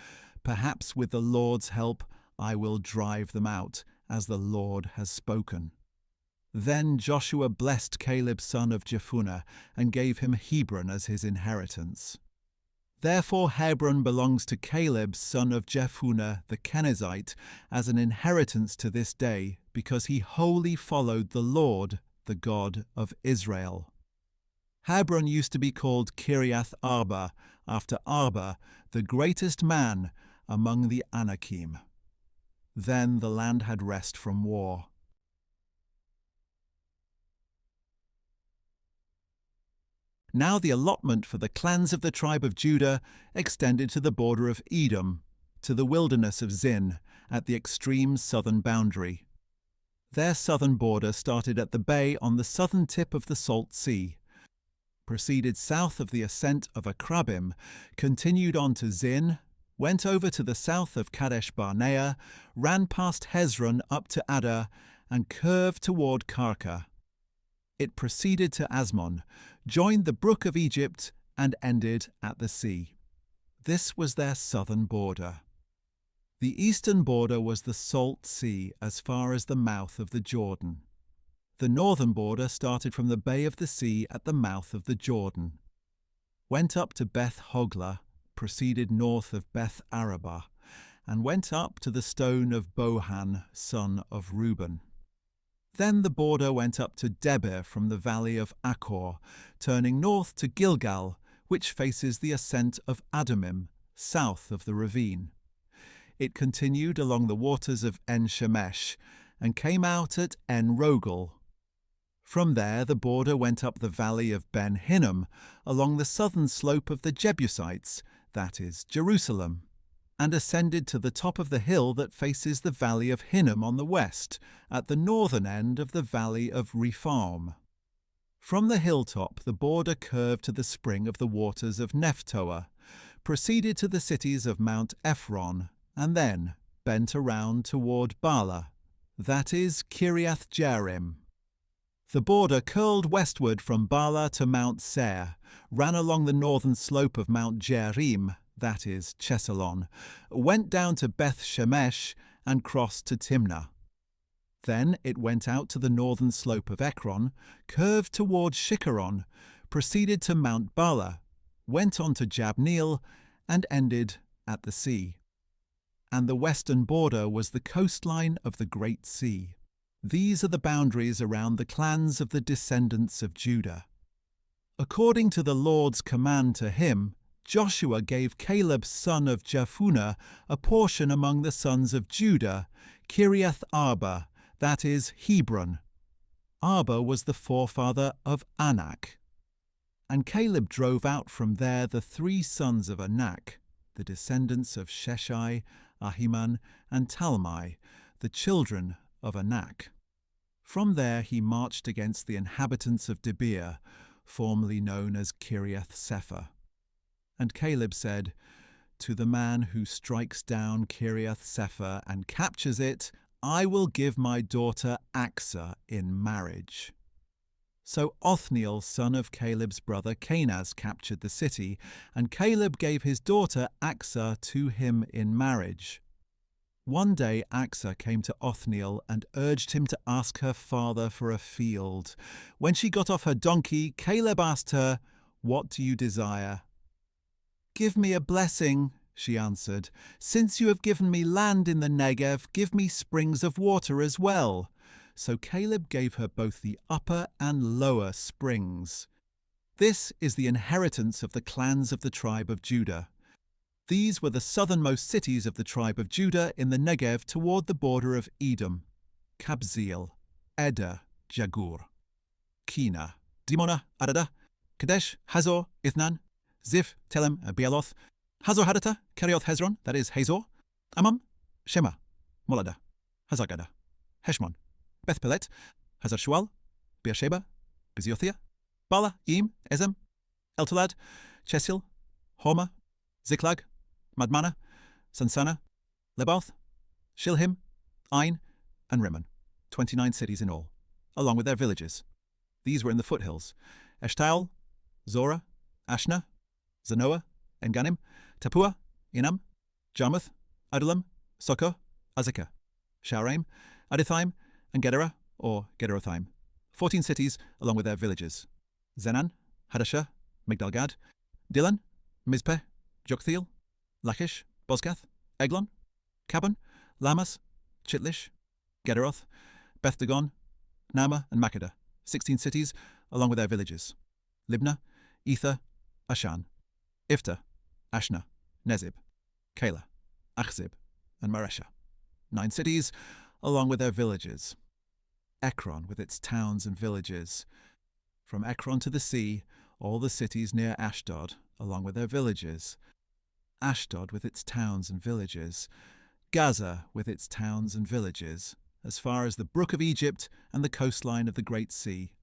Perhaps with the Lord's help I will drive them out, as the Lord has spoken." Then Joshua blessed Caleb son of Jephunneh, and gave him Hebron as his inheritance. Therefore Hebron belongs to Caleb son of Jephunneh the Kenizzite as an inheritance to this day, because he wholly followed the Lord, the God of Israel. Hebron used to be called Kiriath Arba, after Arba, the greatest man among the Anakim. Then the land had rest from war. Now the allotment for the clans of the tribe of Judah extended to the border of Edom, to the wilderness of Zin, at the extreme southern boundary. Their southern border started at the bay on the southern tip of the Salt Sea, proceeded south of the ascent of Akrabim, continued on to Zin, went over to the south of Kadesh Barnea, ran past Hezron up to Adar, and curved toward Karka. It proceeded to Asmon, joined the brook of Egypt, and ended at the sea. This was their southern border. The eastern border was the Salt Sea as far as the mouth of the Jordan. The northern border started from the Bay of the Sea at the mouth of the Jordan, went up to Beth Hoglah, proceeded north of Beth Arabah, and went up to the stone of Bohan, son of Reuben. Then the border went up to Debir from the valley of Achor, turning north to Gilgal, which faces the ascent of Adumim, south of the ravine. It continued along the waters of En-Shemesh, and came out at En-Rogel. From there the border went up the valley of Ben-Hinnom, along the southern slope of the Jebusites, that is, Jerusalem, and ascended to the top of the hill that faces the valley of Hinnom on the west, at the northern end of the valley of Rephaim. From the hilltop the border curved to the spring of the waters of Nephtoah, proceeded to the cities of Mount Ephron, and then bent around toward Baalah, that is, Kiriath Jearim. The border curled westward from Baalah to Mount Seir, ran along the northern slope of Mount Jearim, that is, Chesalon, went down to Beth Shemesh, and crossed to Timnah. Then it went out to the northern slope of Ekron, curved toward Shikkeron, proceeded to Mount Baalah, went on to Jabneel, and ended at the sea. And the western border was the coastline of the Great Sea. These are the boundaries around the clans of the descendants of Judah. According to the Lord's command to him, Joshua gave Caleb son of Jephunneh a portion among the sons of Judah, Kiriath Arba, that is Hebron. Arba was the forefather of Anak. And Caleb drove out from there the 3 sons of Anak, the descendants of Sheshai, Ahiman, and Talmai, the children of Anak. From there he marched against the inhabitants of Debir, formerly known as Kiriath Sepher. And Caleb said, "To the man who strikes down Kiriath Sepher and captures it, I will give my daughter Achsah in marriage." So Othniel, son of Caleb's brother Kenaz, captured the city, and Caleb gave his daughter Achsah to him in marriage. One day Achsah came to Othniel and urged him to ask her father for a field. When she got off her donkey, Caleb asked her, "What do you desire?" "Give me a blessing," she answered. "Since you have given me land in the Negev, give me springs of water as well." So Caleb gave her both the upper and lower springs. This is the inheritance of the clans of the tribe of Judah. These were the southernmost cities of the tribe of Judah in the Negev toward the border of Edom: Kabzeel, Eder, Jagur, Kina, Dimona, Arada, Kadesh, Hazor, Ithnan, Ziph, Telem, Bealoth, Hazor Hadata, Kerioth Hezron, that is Hazor, Amam, Shema, Molada, Hazargada, Heshmon, Beth Pelet, Hazar Shual, Beersheba, Beziothia, Bala, Im, Ezem, Eltolad, Chesil, Horma, Ziklag, Madmana, Sansana, Lebaoth, Shilhim, Ain, and Rimmon, 29 cities in all, along with their villages. These were in the foothills: Eshtaol, Zorah, Ashna, Zanoah, Enganim, Tapua, Inam, Jarmuth, Adullam, Soko, Azekah, Shaaraim, Adithaim, and Gedera, or Gederothaim, 14 cities along with their villages: Zenan, Hadashah, Migdalgad, Dilan, Mizpeh, Joktheel, Lachish, Bozkath, Eglon, Kabon, Lamas, Chitlish, Gederoth, Beth Dagon, Naamah, and Makkedah, 16 cities along with their villages: Libnah, Ether, Ashan, Ifta, Ashna, Nezib, Kala, Achzib, and Maresha, 9 cities along with their villages. Ekron with its towns and villages. From Ekron to the sea, all the cities near Ashdod, along with their villages. Ashdod with its towns and villages. Gaza with its towns and villages, as far as the brook of Egypt and the coastline of the Great Sea.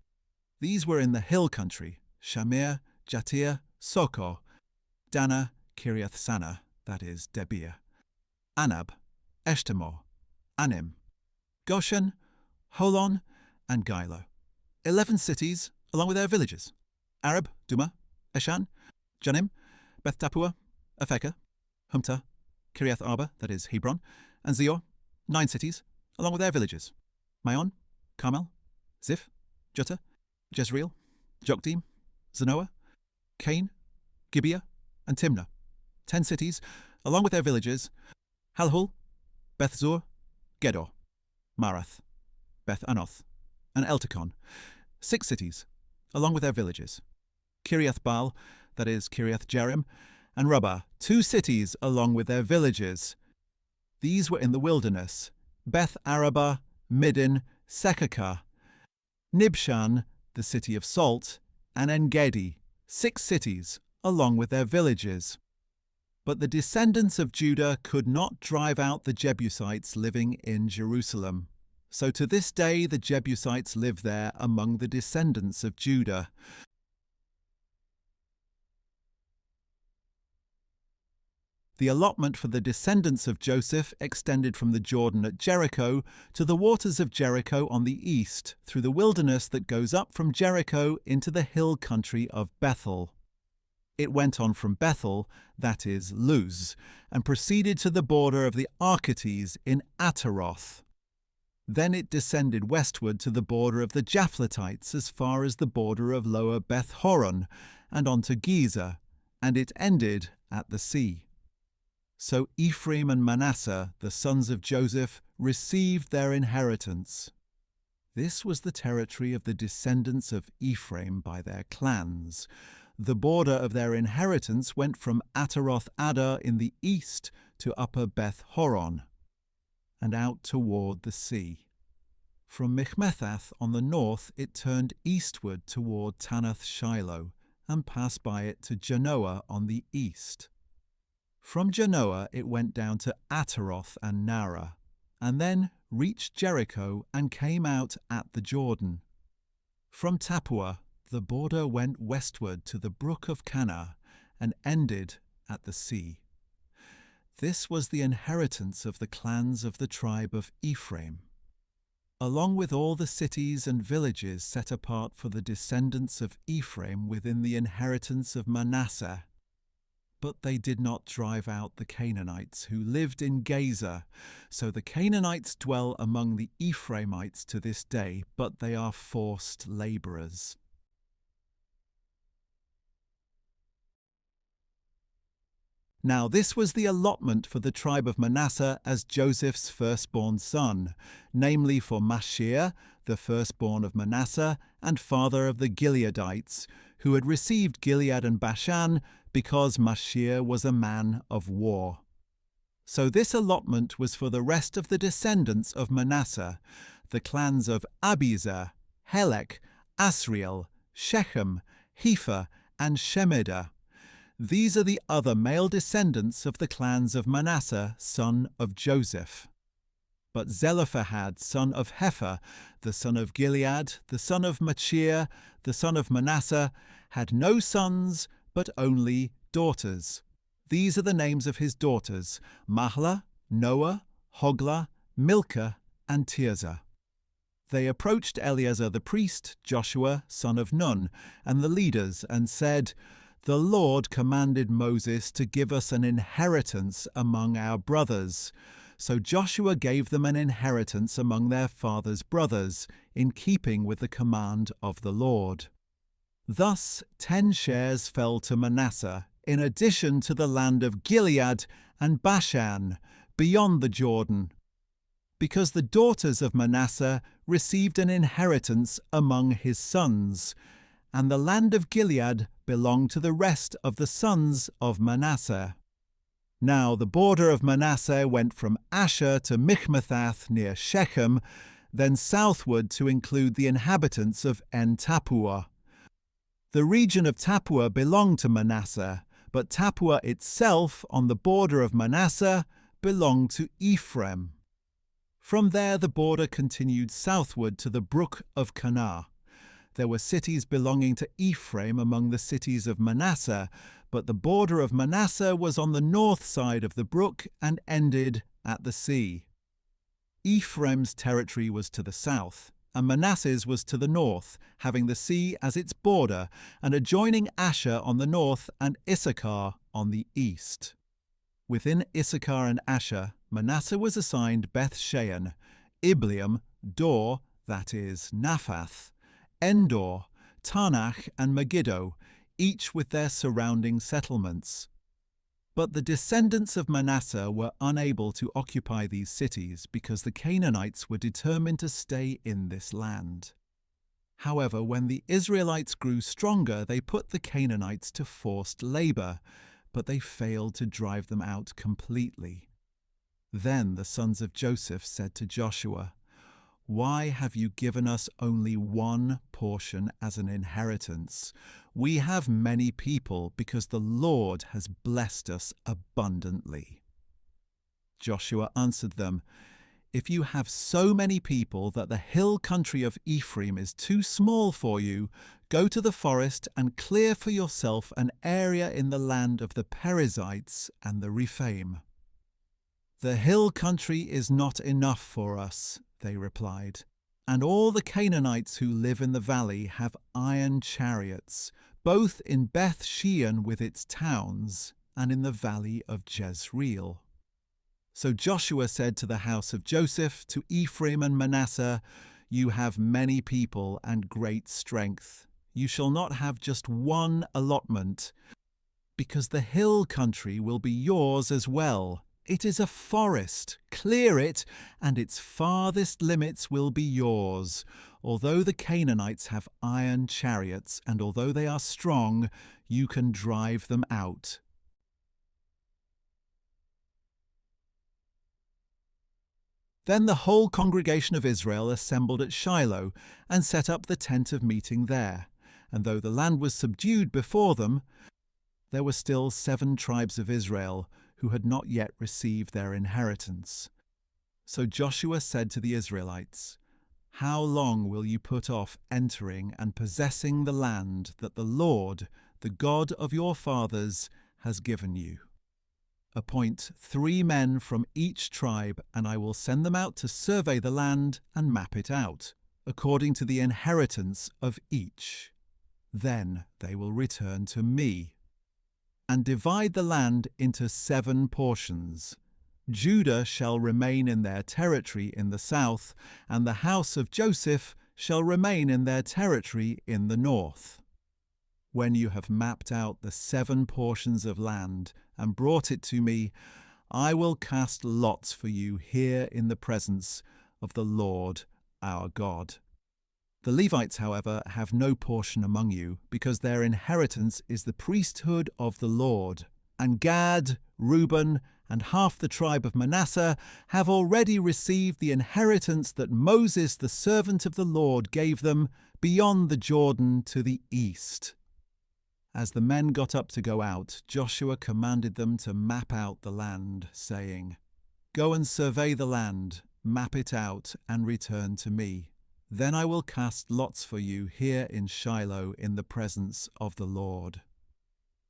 These were in the hill country: Shamir, Jatir, Soko, Dana, Kiriath Sana, that is Debir, Anab, Eshtemoh, Anim, Goshen, Holon, and Gilo, 11 cities along with their villages: Arab, Duma, Eshan, Janim, Beth Tapua, Aphekah, Humta, Kiriath Arba, that is Hebron, and Zior, 9 cities along with their villages: Maon, Carmel, Ziph, Juttah, Jezreel, Jokdeam, Zanoah, Cain, Gibeah, and Timnah, 10 cities along with their villages: Halhul, Beth Zur, Gedor, Marath, Beth Anoth, and Eltekon, 6 cities along with their villages: Kiriath Baal, that is Kiriath Jearim, and Rabbah, 2 cities along with their villages. These were in the wilderness: Beth Arabah, Middin, Sekakah, Nibshan, the city of salt, and En-gedi, 6 cities along with their villages. But the descendants of Judah could not drive out the Jebusites living in Jerusalem. So to this day the Jebusites live there among the descendants of Judah. The allotment for the descendants of Joseph extended from the Jordan at Jericho to the waters of Jericho on the east, through the wilderness that goes up from Jericho into the hill country of Bethel. It went on from Bethel, that is Luz, and proceeded to the border of the Archetes in Ataroth. Then it descended westward to the border of the Japhletites as far as the border of Lower Beth Horon, and on to Gezer, and it ended at the sea. So Ephraim and Manasseh, the sons of Joseph, received their inheritance. This was the territory of the descendants of Ephraim by their clans. The border of their inheritance went from Ataroth Adar in the east to Upper Beth Horon. and out toward the sea. From Michmethath on the north it turned eastward toward Tanath Shiloh, and passed by it to Janoah on the east. From Janoah it went down to Ataroth and Nara, and then reached Jericho and came out at the Jordan. From Tappuah the border went westward to the brook of Cana and ended at the sea. This was the inheritance of the clans of the tribe of Ephraim, along with all the cities and villages set apart for the descendants of Ephraim within the inheritance of Manasseh. But they did not drive out the Canaanites who lived in Gaza, so the Canaanites dwell among the Ephraimites to this day, but they are forced labourers. Now this was the allotment for the tribe of Manasseh as Joseph's firstborn son, namely for Machir, the firstborn of Manasseh, and father of the Gileadites, who had received Gilead and Bashan, because Machir was a man of war. So this allotment was for the rest of the descendants of Manasseh, the clans of Abiezer, Helek, Asriel, Shechem, Hepher, and Shemida. These are the other male descendants of the clans of Manasseh, son of Joseph. But Zelophehad, son of Hepher, the son of Gilead, the son of Machir, the son of Manasseh, had no sons, but only daughters. These are the names of his daughters: Mahlah, Noah, Hoglah, Milcah, and Tirzah. They approached Eleazar the priest, Joshua, son of Nun, and the leaders, and said, "The Lord commanded Moses to give us an inheritance among our brothers." So Joshua gave them an inheritance among their father's brothers, in keeping with the command of the Lord. Thus 10 shares fell to Manasseh, in addition to the land of Gilead and Bashan, beyond the Jordan, because the daughters of Manasseh received an inheritance among his sons, and the land of Gilead belonged to the rest of the sons of Manasseh. Now the border of Manasseh went from Asher to Michmethath near Shechem, then southward to include the inhabitants of En Tappuah. The region of Tappuah belonged to Manasseh, but Tappuah itself, on the border of Manasseh, belonged to Ephraim. From there the border continued southward to the brook of Cana. There were cities belonging to Ephraim among the cities of Manasseh, but the border of Manasseh was on the north side of the brook and ended at the sea. Ephraim's territory was to the south, and Manasseh's was to the north, having the sea as its border, and adjoining Asher on the north and Issachar on the east. Within Issachar and Asher, Manasseh was assigned Beth-shean, Ibleam, Dor, that is, Naphath, Endor, Taanach, and Megiddo, each with their surrounding settlements. But the descendants of Manasseh were unable to occupy these cities because the Canaanites were determined to stay in this land. However, when the Israelites grew stronger, they put the Canaanites to forced labor, but they failed to drive them out completely. Then the sons of Joseph said to Joshua, "Why have you given us only one portion as an inheritance? We have many people because the Lord has blessed us abundantly." Joshua answered them, "If you have so many people that the hill country of Ephraim is too small for you, go to the forest and clear for yourself an area in the land of the Perizzites and the Rephaim." "The hill country is not enough for us," they replied, "and all the Canaanites who live in the valley have iron chariots, both in Beth-shean with its towns and in the valley of Jezreel." So Joshua said to the house of Joseph, to Ephraim and Manasseh, "You have many people and great strength. You shall not have just one allotment, because the hill country will be yours as well. It is a forest. Clear it, and its farthest limits will be yours. Although the Canaanites have iron chariots, and although they are strong, you can drive them out." Then the whole congregation of Israel assembled at Shiloh and set up the tent of meeting there. And though the land was subdued before them, there were still 7 tribes of Israel who had not yet received their inheritance. So Joshua said to the Israelites, "How long will you put off entering and possessing the land that the Lord, the God of your fathers, has given you? Appoint 3 men from each tribe, and I will send them out to survey the land and map it out, according to the inheritance of each. Then they will return to me, and divide the land into 7 portions. Judah shall remain in their territory in the south, and the house of Joseph shall remain in their territory in the north. When you have mapped out the 7 portions of land and brought it to me, I will cast lots for you here in the presence of the Lord our God. The Levites, however, have no portion among you, because their inheritance is the priesthood of the Lord. And Gad, Reuben, and half the tribe of Manasseh have already received the inheritance that Moses, the servant of the Lord, gave them beyond the Jordan to the east." As the men got up to go out, Joshua commanded them to map out the land, saying, "Go and survey the land, map it out, and return to me. Then I will cast lots for you here in Shiloh in the presence of the Lord."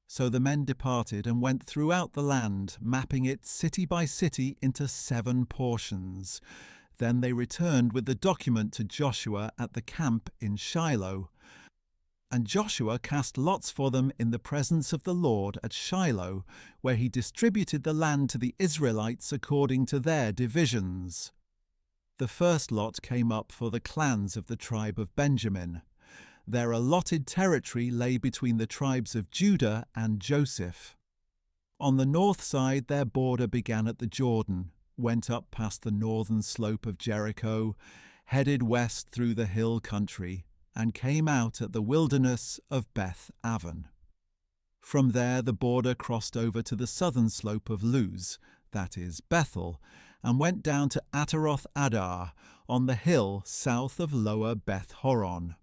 So the men departed and went throughout the land, mapping it city by city into 7 portions. Then they returned with the document to Joshua at the camp in Shiloh. And Joshua cast lots for them in the presence of the Lord at Shiloh, where he distributed the land to the Israelites according to their divisions. The first lot came up for the clans of the tribe of Benjamin. Their allotted territory lay between the tribes of Judah and Joseph. On the north side, their border began at the Jordan, went up past the northern slope of Jericho, headed west through the hill country, and came out at the wilderness of Beth Aven. From there, the border crossed over to the southern slope of Luz, that is Bethel, and went down to Ataroth Adar on the hill south of Lower Beth Horon.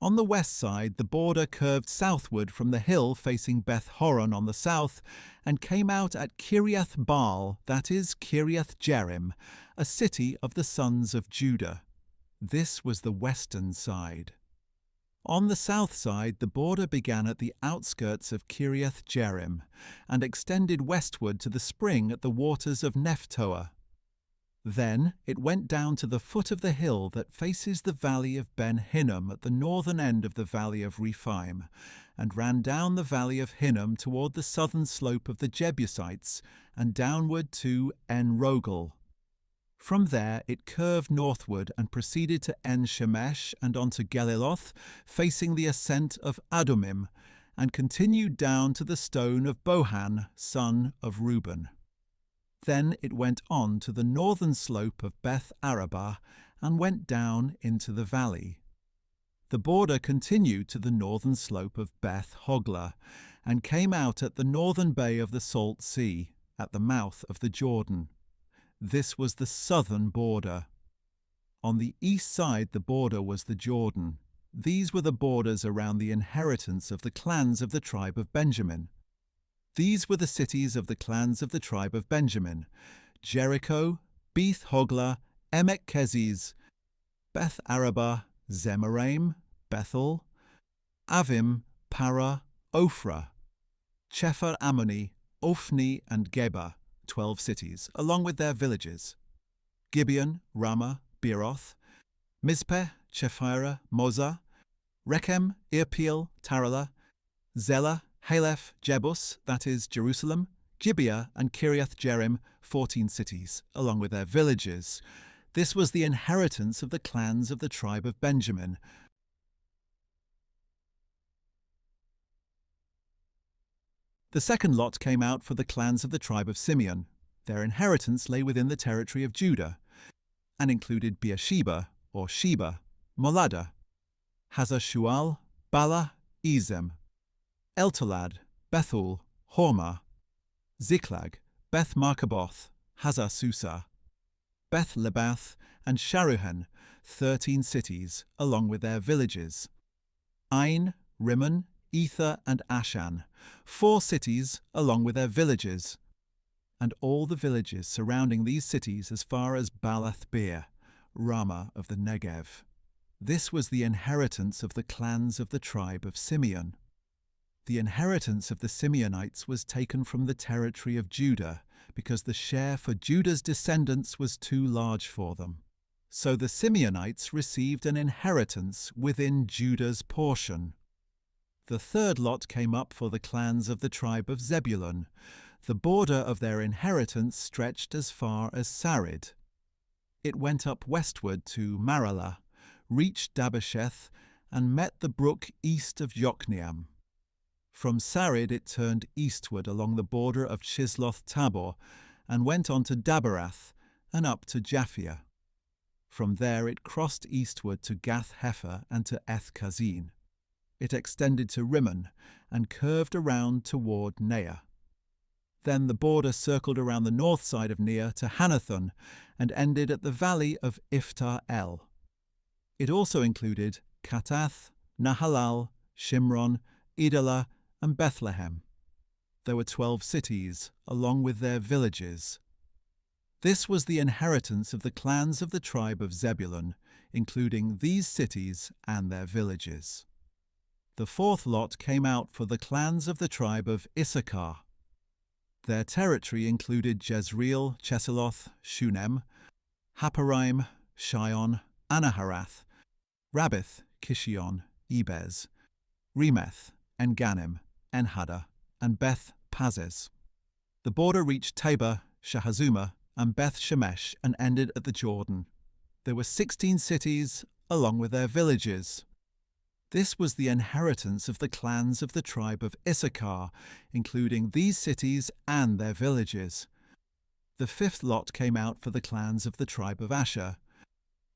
On the west side, the border curved southward from the hill facing Beth Horon on the south and came out at Kiriath Baal, that is Kiriath Jearim, a city of the sons of Judah. This was the western side. On the south side, the border began at the outskirts of Kiriath Jearim and extended westward to the spring at the waters of Nephtoah. Then it went down to the foot of the hill that faces the valley of Ben Hinnom at the northern end of the valley of Rephaim, and ran down the valley of Hinnom toward the southern slope of the Jebusites and downward to En Rogel. From there it curved northward and proceeded to En Shemesh and on to Geliloth, facing the ascent of Adumim, and continued down to the stone of Bohan, son of Reuben. Then it went on to the northern slope of Beth Arabah and went down into the valley. The border continued to the northern slope of Beth Hoglah and came out at the northern bay of the Salt Sea, at the mouth of the Jordan. This was the southern border. On the east side the border was the Jordan. These were the borders around the inheritance of the clans of the tribe of Benjamin. These were the cities of the clans of the tribe of Benjamin: Jericho, Beth Hoglah, Emek Keziz, Beth Arabah, Zemaraim, Bethel, Avim, Para, Ophrah, Chephar Ammoni, Ophni, and Geba, 12 cities, along with their villages: Gibeon, Ramah, Beeroth, Mizpeh, Chephirah, Moza, Rechem, Irpeel, Taralah, Zelah, Haleph, Jebus, that is Jerusalem, Gibeah, and Kiriath Jearim, 14 cities, along with their villages. This was the inheritance of the clans of the tribe of Benjamin. The second lot came out for the clans of the tribe of Simeon. Their inheritance lay within the territory of Judah, and included Beersheba, or Sheba, Moladah, Hazar-Shual, Bala, Ezem, Eltolad, Bethul, Hormah, Ziklag, Beth Markaboth, Hazar Susah, Beth-lebath, and Sharuhen, 13 cities, along with their villages. Ain, Rimmon, Ether, and Ashan, 4 cities, along with their villages. And all the villages surrounding these cities as far as Baalath-beer, Ramah of the Negev. This was the inheritance of the clans of the tribe of Simeon. The inheritance of the Simeonites was taken from the territory of Judah, because the share for Judah's descendants was too large for them. So the Simeonites received an inheritance within Judah's portion. The third lot came up for the clans of the tribe of Zebulun. The border of their inheritance stretched as far as Sarid. It went up westward to Maralah, reached Dabbesheth, and met the brook east of Yokneam. From Sarid it turned eastward along the border of Chisloth-Tabor, and went on to Dabberath, and up to Japhia. From there it crossed eastward to Gath-Hepher and to Eth-Kazin. It extended to Rimmon, and curved around toward Neah. Then the border circled around the north side of Neah to Hanathon, and ended at the valley of Iphtar-El. It also included Katath, Nahalal, Shimron, Idalah, and Bethlehem. There were 12 cities, along with their villages. This was the inheritance of the clans of the tribe of Zebulun, including these cities and their villages. The fourth lot came out for the clans of the tribe of Issachar. Their territory included Jezreel, Chesulloth, Shunem, Happaraim, Shion, Anaharath, Rabbith, Kishion, Ebez, Remeth, En-Ganim, Enhaddah, and Beth-Pazez. The border reached Tabor, Shahazuma, and Beth-Shemesh and ended at the Jordan. There were 16 cities, along with their villages. This was the inheritance of the clans of the tribe of Issachar, including these cities and their villages. The fifth lot came out for the clans of the tribe of Asher.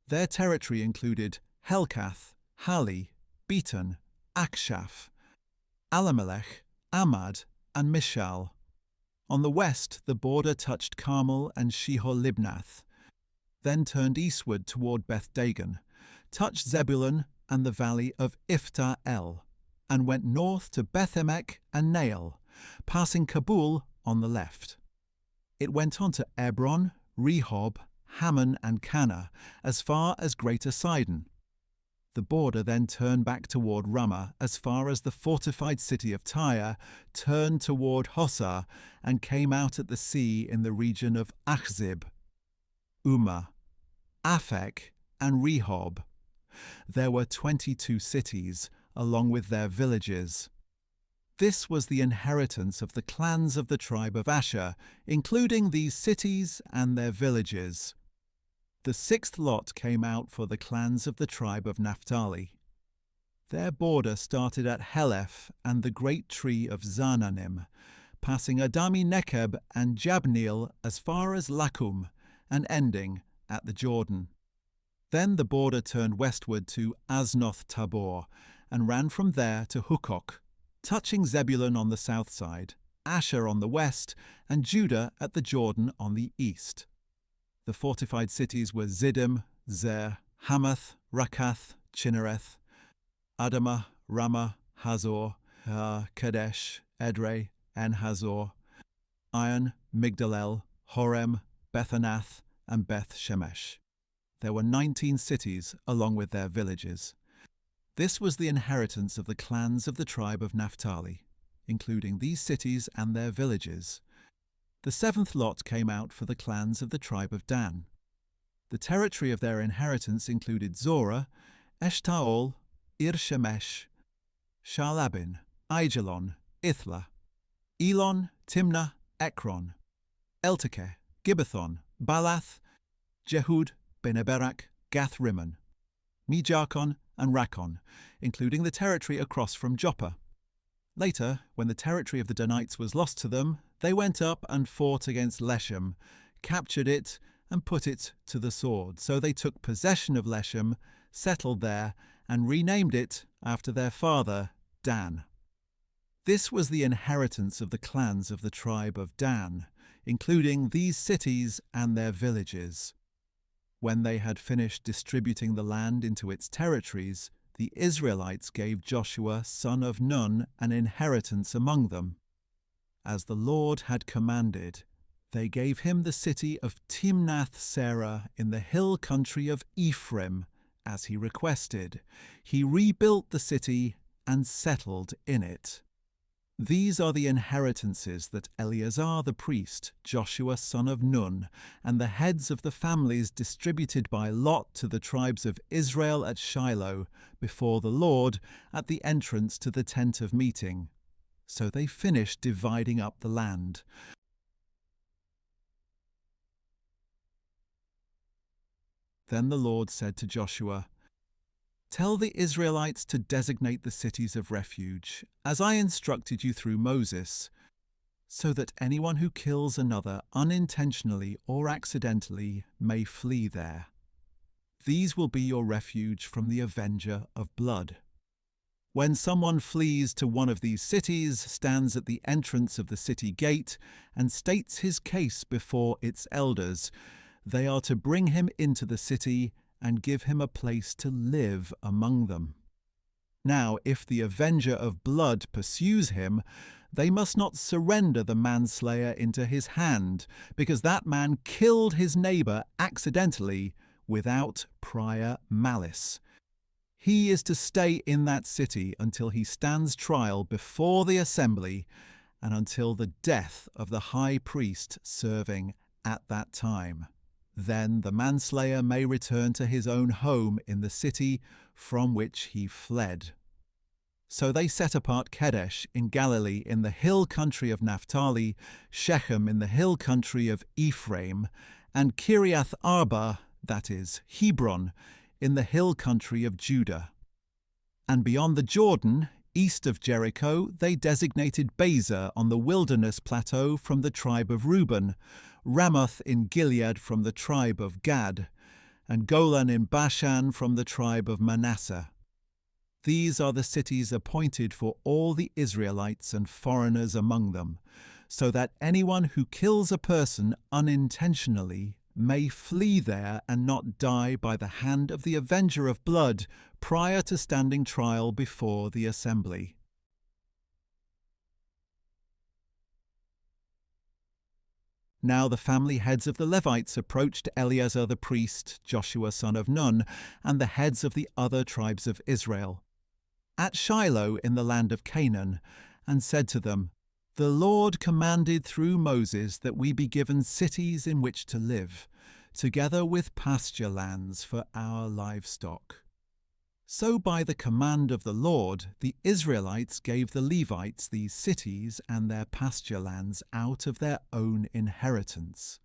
Their territory included Helkath, Hali, Beton, Akshaph, Alamelech, Amad, and Mishal. On the west, the border touched Carmel and Shihor-Libnath, then turned eastward toward Beth-Dagon, touched Zebulun and the valley of Iphtar-El, and went north to Beth-Emek and Nael, passing Kabul on the left. It went on to Ebron, Rehob, Hammon, and Cana, as far as Greater Sidon. The border then turned back toward Ramah as far as the fortified city of Tyre, turned toward Hosah, and came out at the sea in the region of Achzib, Umah, Aphek, and Rehob. There were 22 cities, along with their villages. This was the inheritance of the clans of the tribe of Asher, including these cities and their villages. The sixth lot came out for the clans of the tribe of Naphtali. Their border started at Heleph and the great tree of Zaananim, passing Adami Nekeb and Jabneel as far as Lakum, and ending at the Jordan. Then the border turned westward to Aznoth-Tabor, and ran from there to Hukok, touching Zebulun on the south side, Asher on the west, and Judah at the Jordan on the east. The fortified cities were Ziddim, Zer, Hamath, Rakath, Chinnereth, Adamah, Ramah, Hazor, Kadesh, Edrei, En-Hazor, Iron, Migdalel, Horem, Bethanath, and Beth-Shemesh. There were 19 cities along with their villages. This was the inheritance of the clans of the tribe of Naphtali, including these cities and their villages. The seventh lot came out for the clans of the tribe of Dan. The territory of their inheritance included Zorah, Eshtaol, Ir-Shemesh, Shaalabin, Aijalon, Ithla, Elon, Timnah, Ekron, Eltekeh, Gibbethon, Baalath, Jehud, Beneberak, Gath-Rimmon, Mijarkon, and Rakon, including the territory across from Joppa. Later, when the territory of the Danites was lost to them, they went up and fought against Leshem, captured it, and put it to the sword. So they took possession of Leshem, settled there, and renamed it after their father, Dan. This was the inheritance of the clans of the tribe of Dan, including these cities and their villages. When they had finished distributing the land into its territories, the Israelites gave Joshua, son of Nun, an inheritance among them. As the Lord had commanded, they gave him the city of Timnath-Serah in the hill country of Ephraim, as he requested. He rebuilt the city and settled in it. These are the inheritances that Eleazar the priest, Joshua son of Nun, and the heads of the families distributed by lot to the tribes of Israel at Shiloh, before the Lord, at the entrance to the tent of meeting. So they finished dividing up the land. Then the Lord said to Joshua, "Tell the Israelites to designate the cities of refuge, as I instructed you through Moses, so that anyone who kills another unintentionally or accidentally may flee there. These will be your refuge from the avenger of blood. When someone flees to one of these cities, stands at the entrance of the city gate, and states his case before its elders, they are to bring him into the city and give him a place to live among them. Now, if the avenger of blood pursues him, they must not surrender the manslayer into his hand, because that man killed his neighbor accidentally without prior malice. He is to stay in that city until he stands trial before the assembly and until the death of the high priest serving at that time. Then the manslayer may return to his own home in the city from which he fled." So they set apart Kedesh in Galilee in the hill country of Naphtali, Shechem in the hill country of Ephraim, and Kiriath Arba, that is, Hebron, in the hill country of Judah. And beyond the Jordan, east of Jericho, they designated Bezer on the wilderness plateau from the tribe of Reuben, Ramoth in Gilead from the tribe of Gad, and Golan in Bashan from the tribe of Manasseh. These are the cities appointed for all the Israelites and foreigners among them, so that anyone who kills a person unintentionally may flee there and not die by the hand of the avenger of blood prior to standing trial before the assembly. Now the family heads of the Levites approached Eleazar the priest, Joshua son of Nun, and the heads of the other tribes of Israel, at Shiloh in the land of Canaan, and said to them, "The Lord commanded through Moses that we be given cities in which to live, together with pasture lands for our livestock." So by the command of the Lord, the Israelites gave the Levites these cities and their pasture lands out of their own inheritance.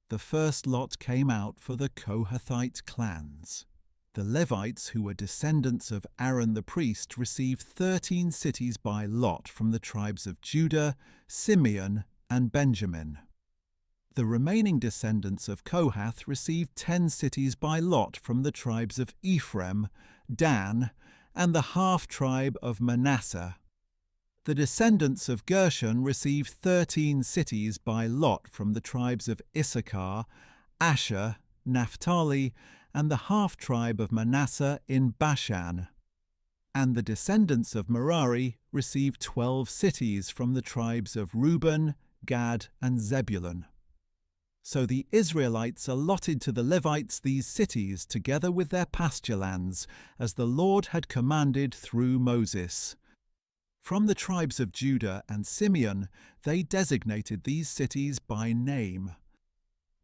The first lot came out for the Kohathite clans. The Levites, who were descendants of Aaron the priest, received 13 cities by lot from the tribes of Judah, Simeon, and Benjamin. The remaining descendants of Kohath received 10 cities by lot from the tribes of Ephraim, Dan, and the half-tribe of Manasseh. The descendants of Gershon received 13 cities by lot from the tribes of Issachar, Asher, Naphtali, and the half-tribe of Manasseh in Bashan. And the descendants of Merari received 12 cities from the tribes of Reuben, Gad, and Zebulun. So the Israelites allotted to the Levites these cities together with their pasture lands, as the Lord had commanded through Moses. From the tribes of Judah and Simeon, they designated these cities by name.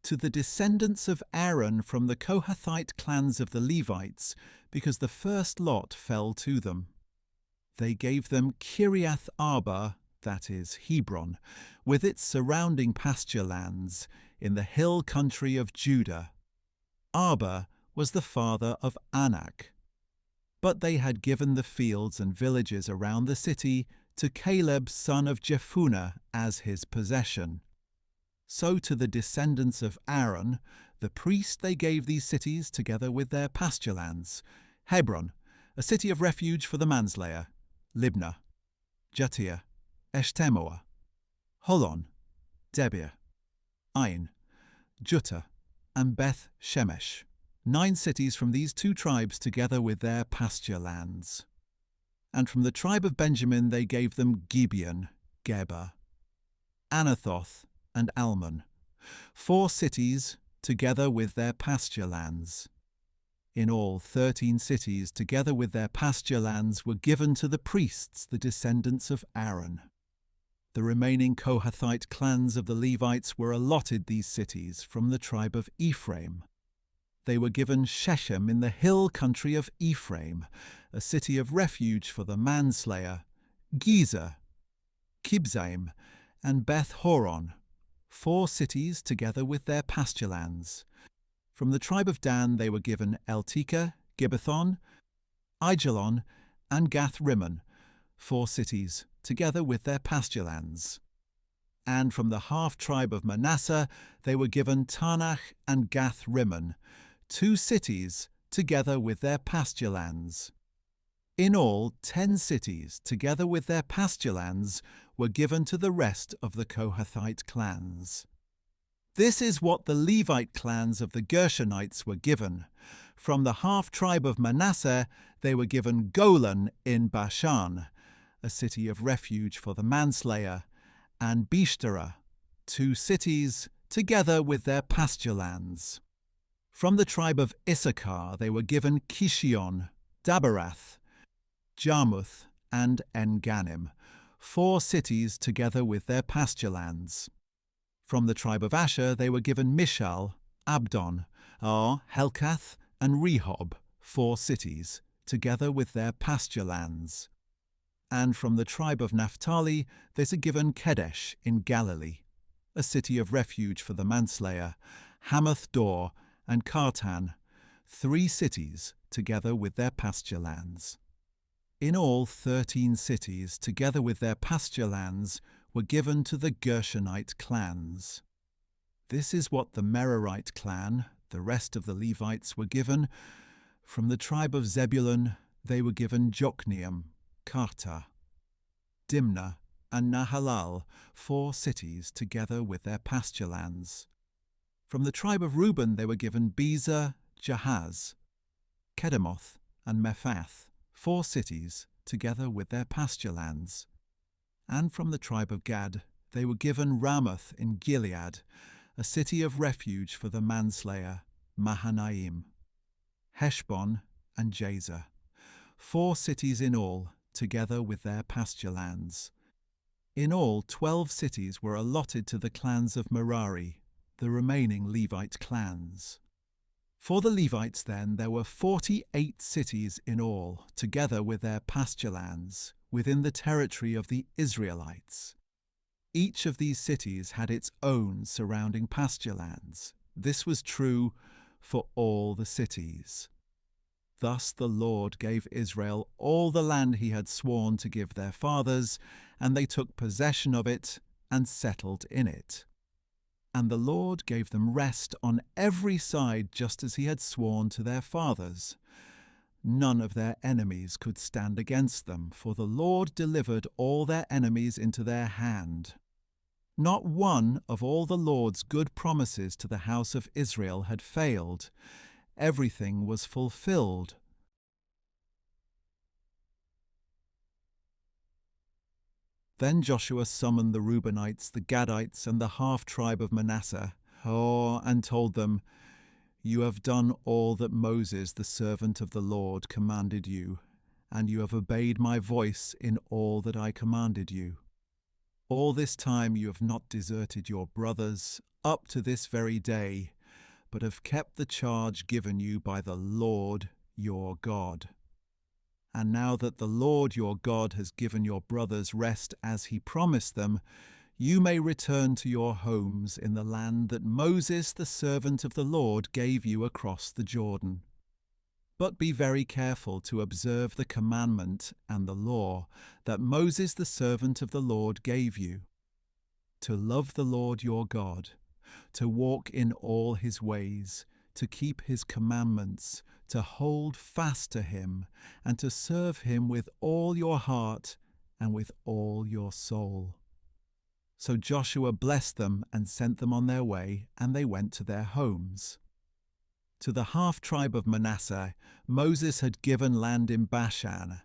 To the descendants of Aaron from the Kohathite clans of the Levites, because the first lot fell to them, they gave them Kiriath Arba, that is, Hebron, with its surrounding pasture lands, in the hill country of Judah. Arba was the father of Anak. But they had given the fields and villages around the city to Caleb son of Jephunneh as his possession. So to the descendants of Aaron, the priest, they gave these cities together with their pasture lands: Hebron, a city of refuge for the manslayer; Libnah, Jattir, Eshtemoa, Holon, Debir, Ain, Juttah, and Beth Shemesh, 9 cities from these 2 tribes together with their pasture lands. And from the tribe of Benjamin they gave them Gibeon, Geba, Anathoth, and Almon, 4 cities together with their pasture lands. In all, 13 cities together with their pasture lands were given to the priests, the descendants of Aaron. The remaining Kohathite clans of the Levites were allotted these cities from the tribe of Ephraim. They were given Shechem in the hill country of Ephraim, a city of refuge for the manslayer, Gezer, Kibzaim, and Beth Horon, 4 cities together with their pasture lands. From the tribe of Dan they were given Eltekeh, Gibbethon, Aijalon, and Gath Rimmon, 4 cities together with their pasture lands. And from the half-tribe of Manasseh they were given Taanach and Gath Rimmon, 2 cities together with their pasture lands. In all, 10 cities together with their pasture lands were given to the rest of the Kohathite clans. This is what the Levite clans of the Gershonites were given. From the half-tribe of Manasseh they were given Golan in Bashan, a city of refuge for the manslayer, and Beeshterah, 2 cities together with their pasture lands. From the tribe of Issachar they were given Kishion, Daberath, Jarmuth, and En-Ganim, 4 cities together with their pasture lands. From the tribe of Asher they were given Mishal, Abdon, Helkath, and Rehob, 4 cities, together with their pasture lands. And from the tribe of Naphtali they were given Kedesh in Galilee, a city of refuge for the manslayer, Hamath-dor, and Kartan, 3 cities, together with their pasture lands. In all, 13 cities, together with their pasture lands, were given to the Gershonite clans. This is what the Merarite clan, the rest of the Levites, were given. From the tribe of Zebulun they were given Jokneam, Karta, Dimnah, and Nahalal, 4 cities together with their pasture lands. From the tribe of Reuben they were given Bezer, Jahaz, Kedemoth, and Mephath, 4 cities together with their pasture lands. And from the tribe of Gad they were given Ramoth in Gilead, a city of refuge for the manslayer, Mahanaim, Heshbon, and Jazer, 4 cities in all, together with their pasture lands. In all, 12 cities were allotted to the clans of Merari, the remaining Levite clans. For the Levites, then, there were 48 cities in all, together with their pasture lands, within the territory of the Israelites. Each of these cities had its own surrounding pasture lands. This was true for all the cities. Thus the Lord gave Israel all the land he had sworn to give their fathers, and they took possession of it and settled in it. And the Lord gave them rest on every side, just as he had sworn to their fathers. None of their enemies could stand against them, for the Lord delivered all their enemies into their hand. Not one of all the Lord's good promises to the house of Israel had failed. Everything was fulfilled. Then Joshua summoned the Reubenites, the Gadites, and the half-tribe of Manasseh, and told them, "You have done all that Moses, the servant of the Lord, commanded you, and you have obeyed my voice in all that I commanded you. All this time you have not deserted your brothers up to this very day, but have kept the charge given you by the Lord your God. And now that the Lord your God has given your brothers rest as he promised them, you may return to your homes in the land that Moses, the servant of the Lord, gave you across the Jordan. But be very careful to observe the commandment and the law that Moses, the servant of the Lord, gave you, to love the Lord your God, to walk in all his ways, to keep his commandments, to hold fast to him, and to serve him with all your heart and with all your soul." So Joshua blessed them and sent them on their way, and they went to their homes. To the half-tribe of Manasseh, Moses had given land in Bashan,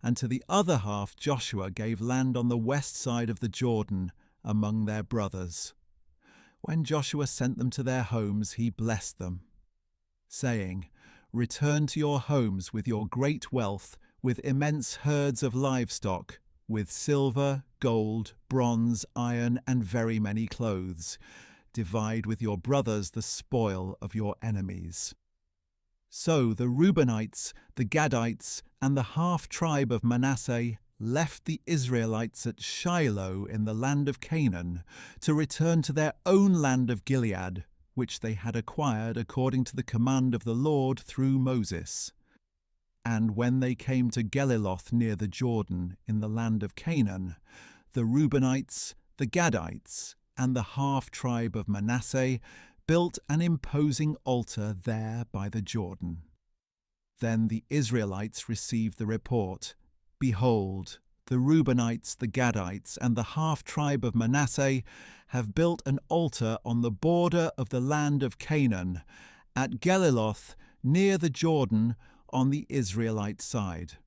and to the other half Joshua gave land on the west side of the Jordan among their brothers. When Joshua sent them to their homes, he blessed them, saying, "Return to your homes with your great wealth, with immense herds of livestock, with silver, gold, bronze, iron, and very many clothes. Divide with your brothers the spoil of your enemies." So the Reubenites, the Gadites, and the half-tribe of Manasseh left the Israelites at Shiloh in the land of Canaan to return to their own land of Gilead, which they had acquired according to the command of the Lord through Moses. And when they came to Geliloth near the Jordan in the land of Canaan, the Reubenites, the Gadites, and the half-tribe of Manasseh built an imposing altar there by the Jordan. Then the Israelites received the report, "Behold, the Reubenites, the Gadites, and the half-tribe of Manasseh have built an altar on the border of the land of Canaan, at Geliloth, near the Jordan, on the Israelite side."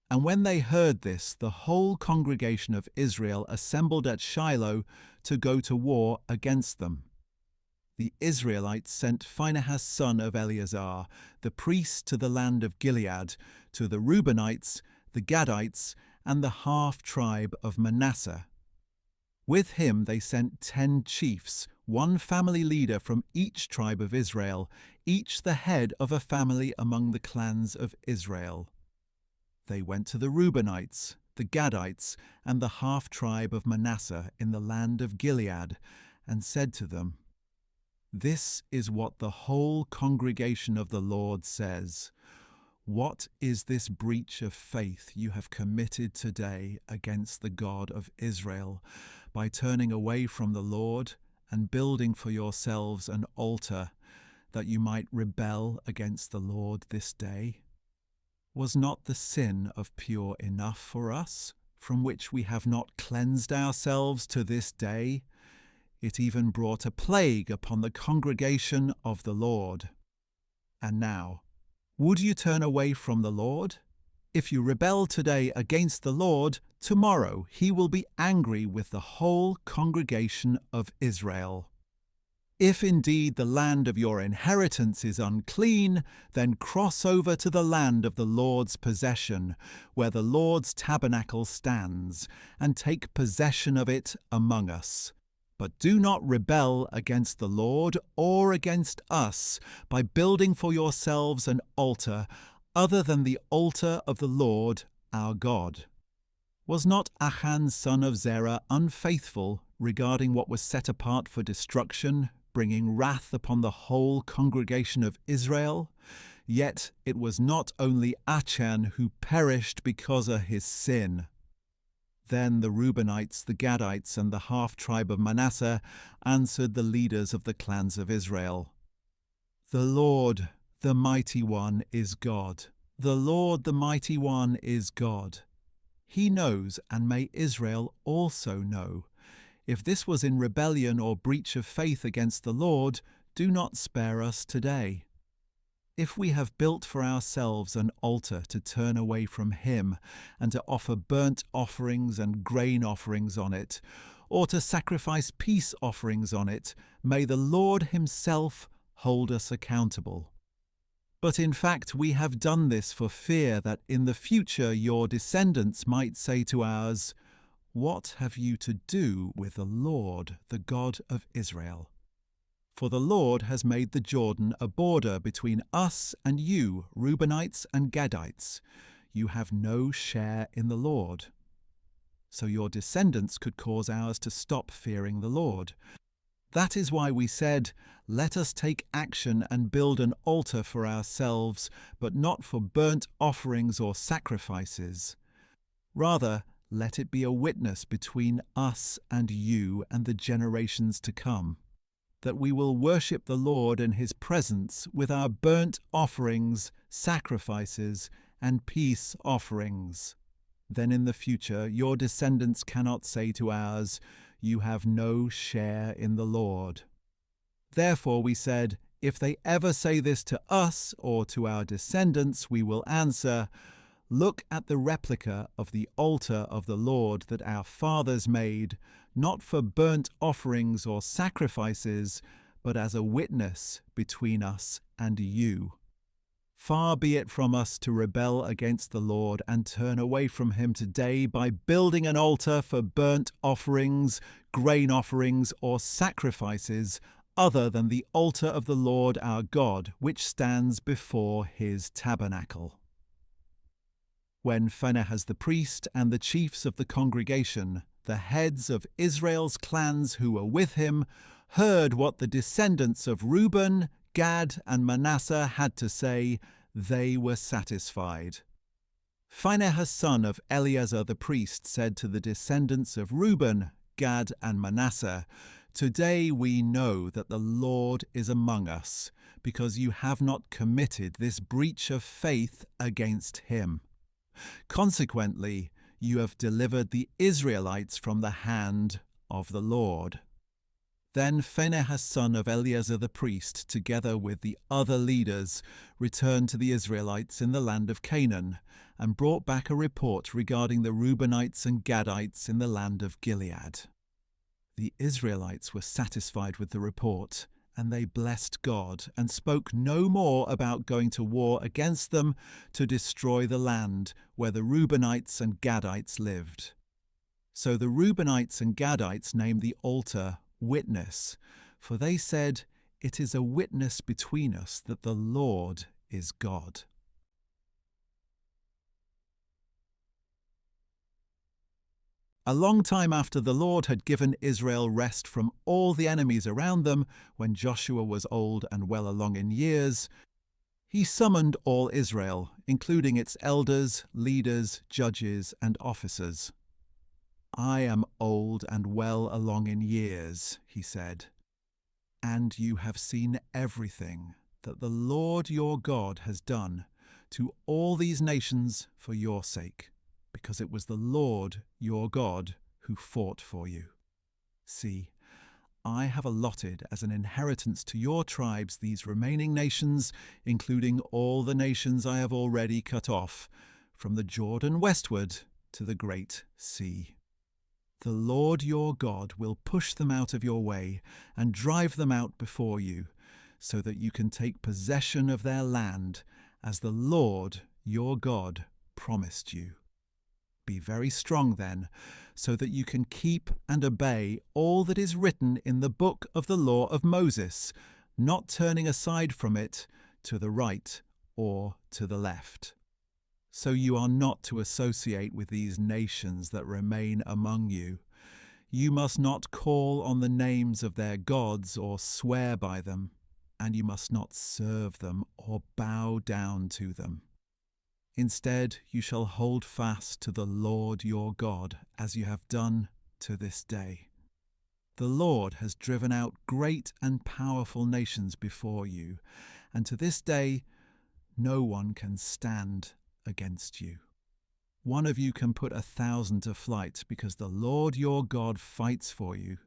And when they heard this, the whole congregation of Israel assembled at Shiloh to go to war against them. The Israelites sent Phinehas son of Eleazar, the priest, to the land of Gilead, to the Reubenites, the Gadites, and the half-tribe of Manasseh. With him they sent 10 chiefs, one family leader from each tribe of Israel, each the head of a family among the clans of Israel. They went to the Reubenites, the Gadites, and the half-tribe of Manasseh in the land of Gilead, and said to them, "This is what the whole congregation of the Lord says. What is this breach of faith you have committed today against the God of Israel by turning away from the Lord and building for yourselves an altar that you might rebel against the Lord this day? Was not the sin of pure enough for us, from which we have not cleansed ourselves to this day? It even brought a plague upon the congregation of the Lord. And now, would you turn away from the Lord? If you rebel today against the Lord, tomorrow he will be angry with the whole congregation of Israel. If indeed the land of your inheritance is unclean, then cross over to the land of the Lord's possession, where the Lord's tabernacle stands, and take possession of it among us. But do not rebel against the Lord or against us by building for yourselves an altar other than the altar of the Lord our God. Was not Achan son of Zerah unfaithful regarding what was set apart for destruction, bringing wrath upon the whole congregation of Israel? Yet it was not only Achan who perished because of his sin. Then the Reubenites, the Gadites, and the half-tribe of Manasseh answered the leaders of the clans of Israel, "The Lord, the Mighty One, is God. The Lord, the Mighty One, is God. He knows, and may Israel also know. If this was in rebellion or breach of faith against the Lord, do not spare us today. If we have built for ourselves an altar to turn away from him, and to offer burnt offerings and grain offerings on it, or to sacrifice peace offerings on it, may the Lord himself hold us accountable. But in fact we have done this for fear that in the future your descendants might say to ours, 'What have you to do with the Lord, the God of Israel?' For the Lord has made the Jordan a border between us and you, Reubenites and Gadites. You have no share in the Lord. So your descendants could cause ours to stop fearing the Lord. That is why we said, 'Let us take action and build an altar for ourselves, but not for burnt offerings or sacrifices. Rather, let it be a witness between us and you and the generations to come, that we will worship the Lord in his presence with our burnt offerings, sacrifices, and peace offerings. Then in the future your descendants cannot say to ours, 'You have no share in the Lord.' Therefore we said, If they ever say this to us or to our descendants, we will answer, 'Look at the replica of the altar of the Lord that our fathers made, not for burnt offerings or sacrifices, but as a witness between us and you.' Far be it from us to rebel against the Lord and turn away from him today by building an altar for burnt offerings, grain offerings, or sacrifices other than the altar of the Lord our God, which stands before his tabernacle." When Phinehas the priest and the chiefs of the congregation, the heads of Israel's clans who were with him, heard what the descendants of Reuben, Gad, and Manasseh had to say, they were satisfied. Phinehas son of Eleazar the priest said to the descendants of Reuben, Gad, and Manasseh, "Today we know that the Lord is among us, because you have not committed this breach of faith against him. Consequently, you have delivered the Israelites from the hand of the Lord." Then Phinehas son of Eleazar the priest, together with the other leaders, returned to the Israelites in the land of Canaan, and brought back a report regarding the Reubenites and Gadites in the land of Gilead. The Israelites were satisfied with the report, and they blessed God, and spoke no more about going to war against them to destroy the land where the Reubenites and Gadites lived. So the Reubenites and Gadites named the altar Witness, for they said, "It is a witness between us that the Lord is God." A long time after the Lord had given Israel rest from all the enemies around them, when Joshua was old and well along in years, he summoned all Israel, including its elders, leaders, judges, and officers. "I am old and well along in years," he said, "and you have seen everything that the Lord your God has done to all these nations for your sake, because it was the Lord your God who fought for you. See, I have allotted as an inheritance to your tribes these remaining nations, including all the nations I have already cut off, from the Jordan westward to the Great Sea. The Lord your God will push them out of your way and drive them out before you, so that you can take possession of their land, as the Lord your God promised you. Be very strong then, so that you can keep and obey all that is written in the book of the law of Moses, not turning aside from it to the right or to the left. So you are not to associate with these nations that remain among you. You must not call on the names of their gods or swear by them, and you must not serve them or bow down to them. Instead, you shall hold fast to the Lord your God, as you have done to this day. The Lord has driven out great and powerful nations before you, and to this day no one can stand against you. One of you can put 1,000 to flight, because the Lord your God fights for you,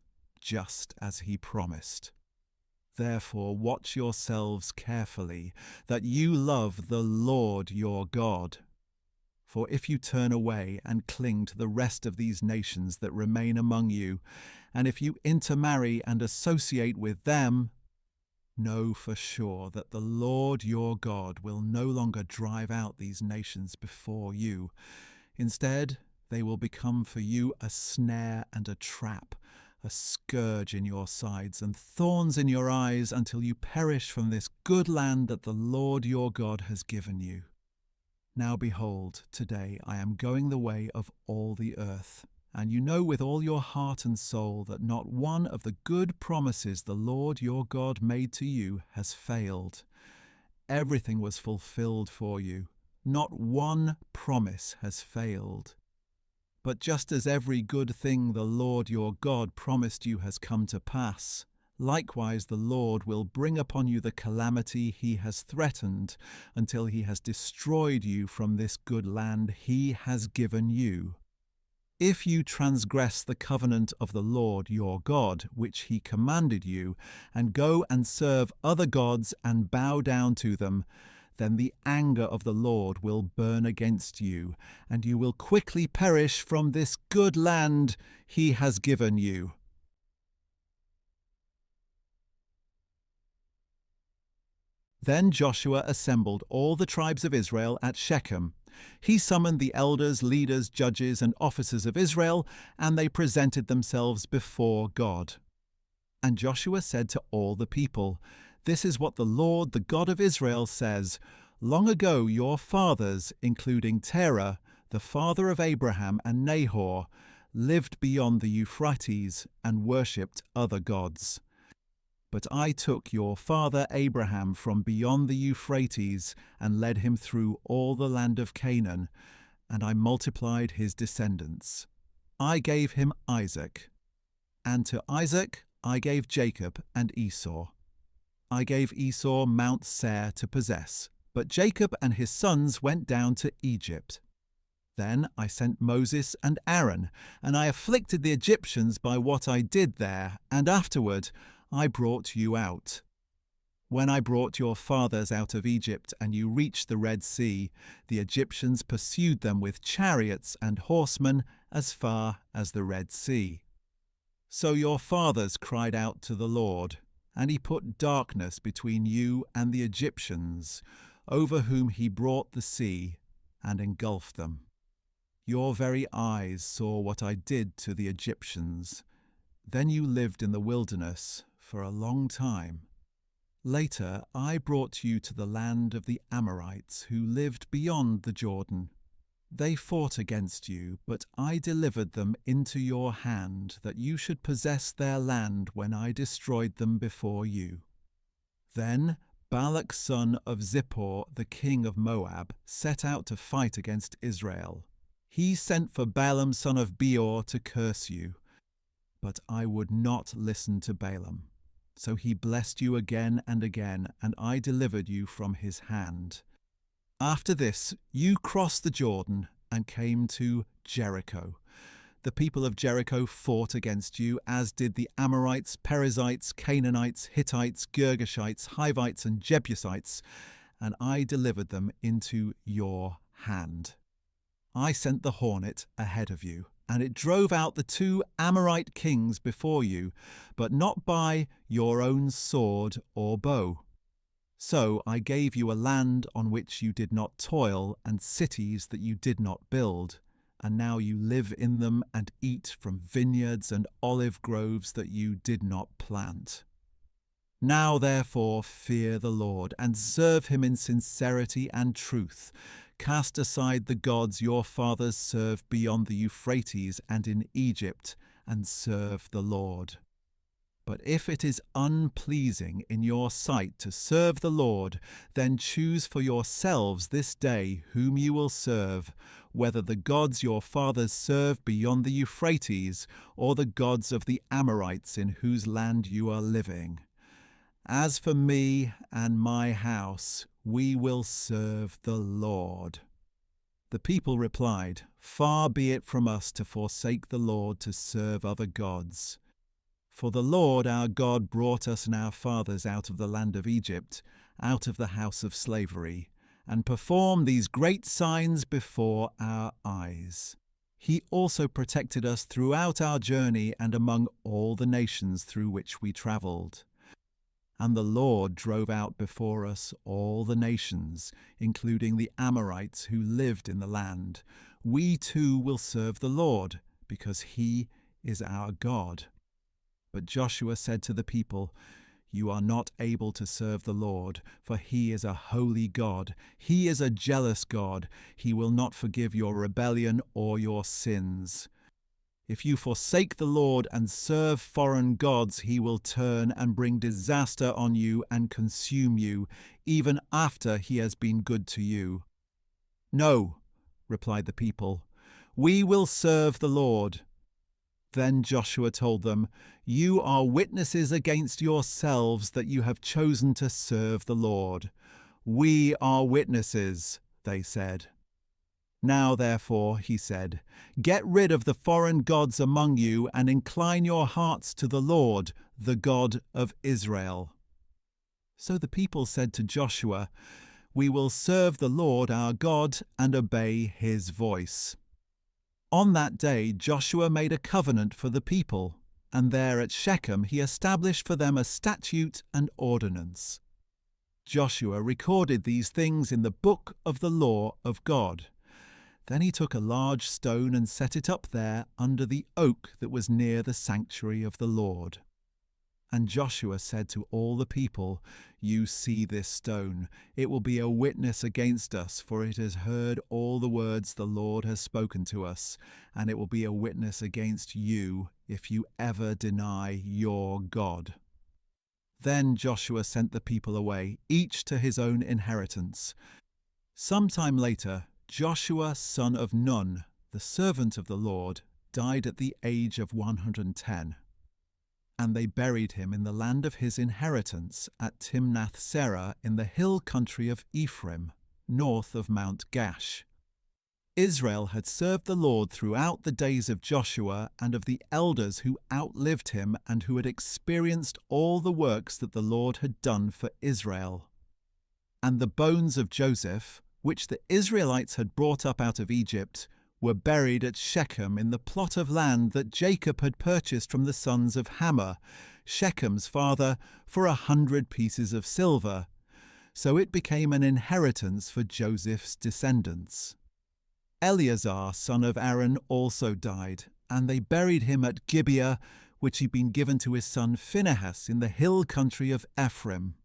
just as he promised. Therefore watch yourselves carefully, that you love the Lord your God. For if you turn away and cling to the rest of these nations that remain among you, and if you intermarry and associate with them, know for sure that the Lord your God will no longer drive out these nations before you. Instead, they will become for you a snare and a trap, a scourge in your sides and thorns in your eyes, until you perish from this good land that the Lord your God has given you. Now behold, today I am going the way of all the earth, and you know with all your heart and soul that not one of the good promises the Lord your God made to you has failed. Everything was fulfilled for you. Not one promise has failed. But just as every good thing the Lord your God promised you has come to pass, likewise the Lord will bring upon you the calamity he has threatened, until he has destroyed you from this good land he has given you. If you transgress the covenant of the Lord your God, which he commanded you, and go and serve other gods and bow down to them, then the anger of the Lord will burn against you, and you will quickly perish from this good land he has given you. Then Joshua assembled all the tribes of Israel at Shechem. He summoned the elders, leaders, judges, and officers of Israel, and they presented themselves before God. And Joshua said to all the people, "This is what the Lord, the God of Israel, says. Long ago your fathers, including Terah, the father of Abraham and Nahor, lived beyond the Euphrates and worshipped other gods. But I took your father Abraham from beyond the Euphrates and led him through all the land of Canaan, and I multiplied his descendants. I gave him Isaac, and to Isaac I gave Jacob and Esau. I gave Esau Mount Seir to possess, but Jacob and his sons went down to Egypt. Then I sent Moses and Aaron, and I afflicted the Egyptians by what I did there, and afterward I brought you out. When I brought your fathers out of Egypt and you reached the Red Sea, the Egyptians pursued them with chariots and horsemen as far as the Red Sea. So your fathers cried out to the Lord, and he put darkness between you and the Egyptians, over whom he brought the sea and engulfed them. Your very eyes saw what I did to the Egyptians. Then you lived in the wilderness for a long time. Later I brought you to the land of the Amorites, who lived beyond the Jordan. They fought against you, but I delivered them into your hand, that you should possess their land when I destroyed them before you. Then Balak son of Zippor, the king of Moab, set out to fight against Israel. He sent for Balaam son of Beor to curse you, but I would not listen to Balaam. So he blessed you again and again, and I delivered you from his hand. After this, you crossed the Jordan and came to Jericho. The people of Jericho fought against you, as did the Amorites, Perizzites, Canaanites, Hittites, Girgashites, Hivites, and Jebusites, and I delivered them into your hand. I sent the hornet ahead of you, and it drove out the 2 Amorite kings before you, but not by your own sword or bow. So I gave you a land on which you did not toil, and cities that you did not build, and now you live in them and eat from vineyards and olive groves that you did not plant. Now therefore fear the Lord, and serve him in sincerity and truth. Cast aside the gods your fathers served beyond the Euphrates and in Egypt, and serve the Lord. But if it is unpleasing in your sight to serve the Lord, then choose for yourselves this day whom you will serve, whether the gods your fathers served beyond the Euphrates, or the gods of the Amorites in whose land you are living. As for me and my house, we will serve the Lord." The people replied, "Far be it from us to forsake the Lord to serve other gods. For the Lord our God brought us and our fathers out of the land of Egypt, out of the house of slavery, and performed these great signs before our eyes. He also protected us throughout our journey and among all the nations through which we travelled. And the Lord drove out before us all the nations, including the Amorites who lived in the land. We too will serve the Lord, because he is our God." But Joshua said to the people, "You are not able to serve the Lord, for he is a holy God. He is a jealous God. He will not forgive your rebellion or your sins. If you forsake the Lord and serve foreign gods, he will turn and bring disaster on you and consume you, even after he has been good to you." "No," replied the people, "we will serve the Lord." Then Joshua told them, "You are witnesses against yourselves that you have chosen to serve the Lord." "We are witnesses," they said. Now, therefore, he said, get rid of the foreign gods among you and incline your hearts to the Lord, the God of Israel. So the people said to Joshua, we will serve the Lord our God and obey his voice. On that day Joshua made a covenant for the people, and there at Shechem he established for them a statute and ordinance. Joshua recorded these things in the book of the law of God. Then he took a large stone and set it up there under the oak that was near the sanctuary of the Lord. And Joshua said to all the people, you see this stone. It will be a witness against us, for it has heard all the words the Lord has spoken to us, and it will be a witness against you if you ever deny your God. Then Joshua sent the people away, each to his own inheritance. Some time later, Joshua, son of Nun, the servant of the Lord, died at the age of 110. And they buried him in the land of his inheritance at Timnath-Serah in the hill country of Ephraim, north of Mount Gash. Israel had served the Lord throughout the days of Joshua and of the elders who outlived him and who had experienced all the works that the Lord had done for Israel. And the bones of Joseph, which the Israelites had brought up out of Egypt, were buried at Shechem in the plot of land that Jacob had purchased from the sons of Hamor, Shechem's father, for 100 pieces of silver. So it became an inheritance for Joseph's descendants. Eleazar, son of Aaron, also died, and they buried him at Gibeah, which had been given to his son Phinehas in the hill country of Ephraim.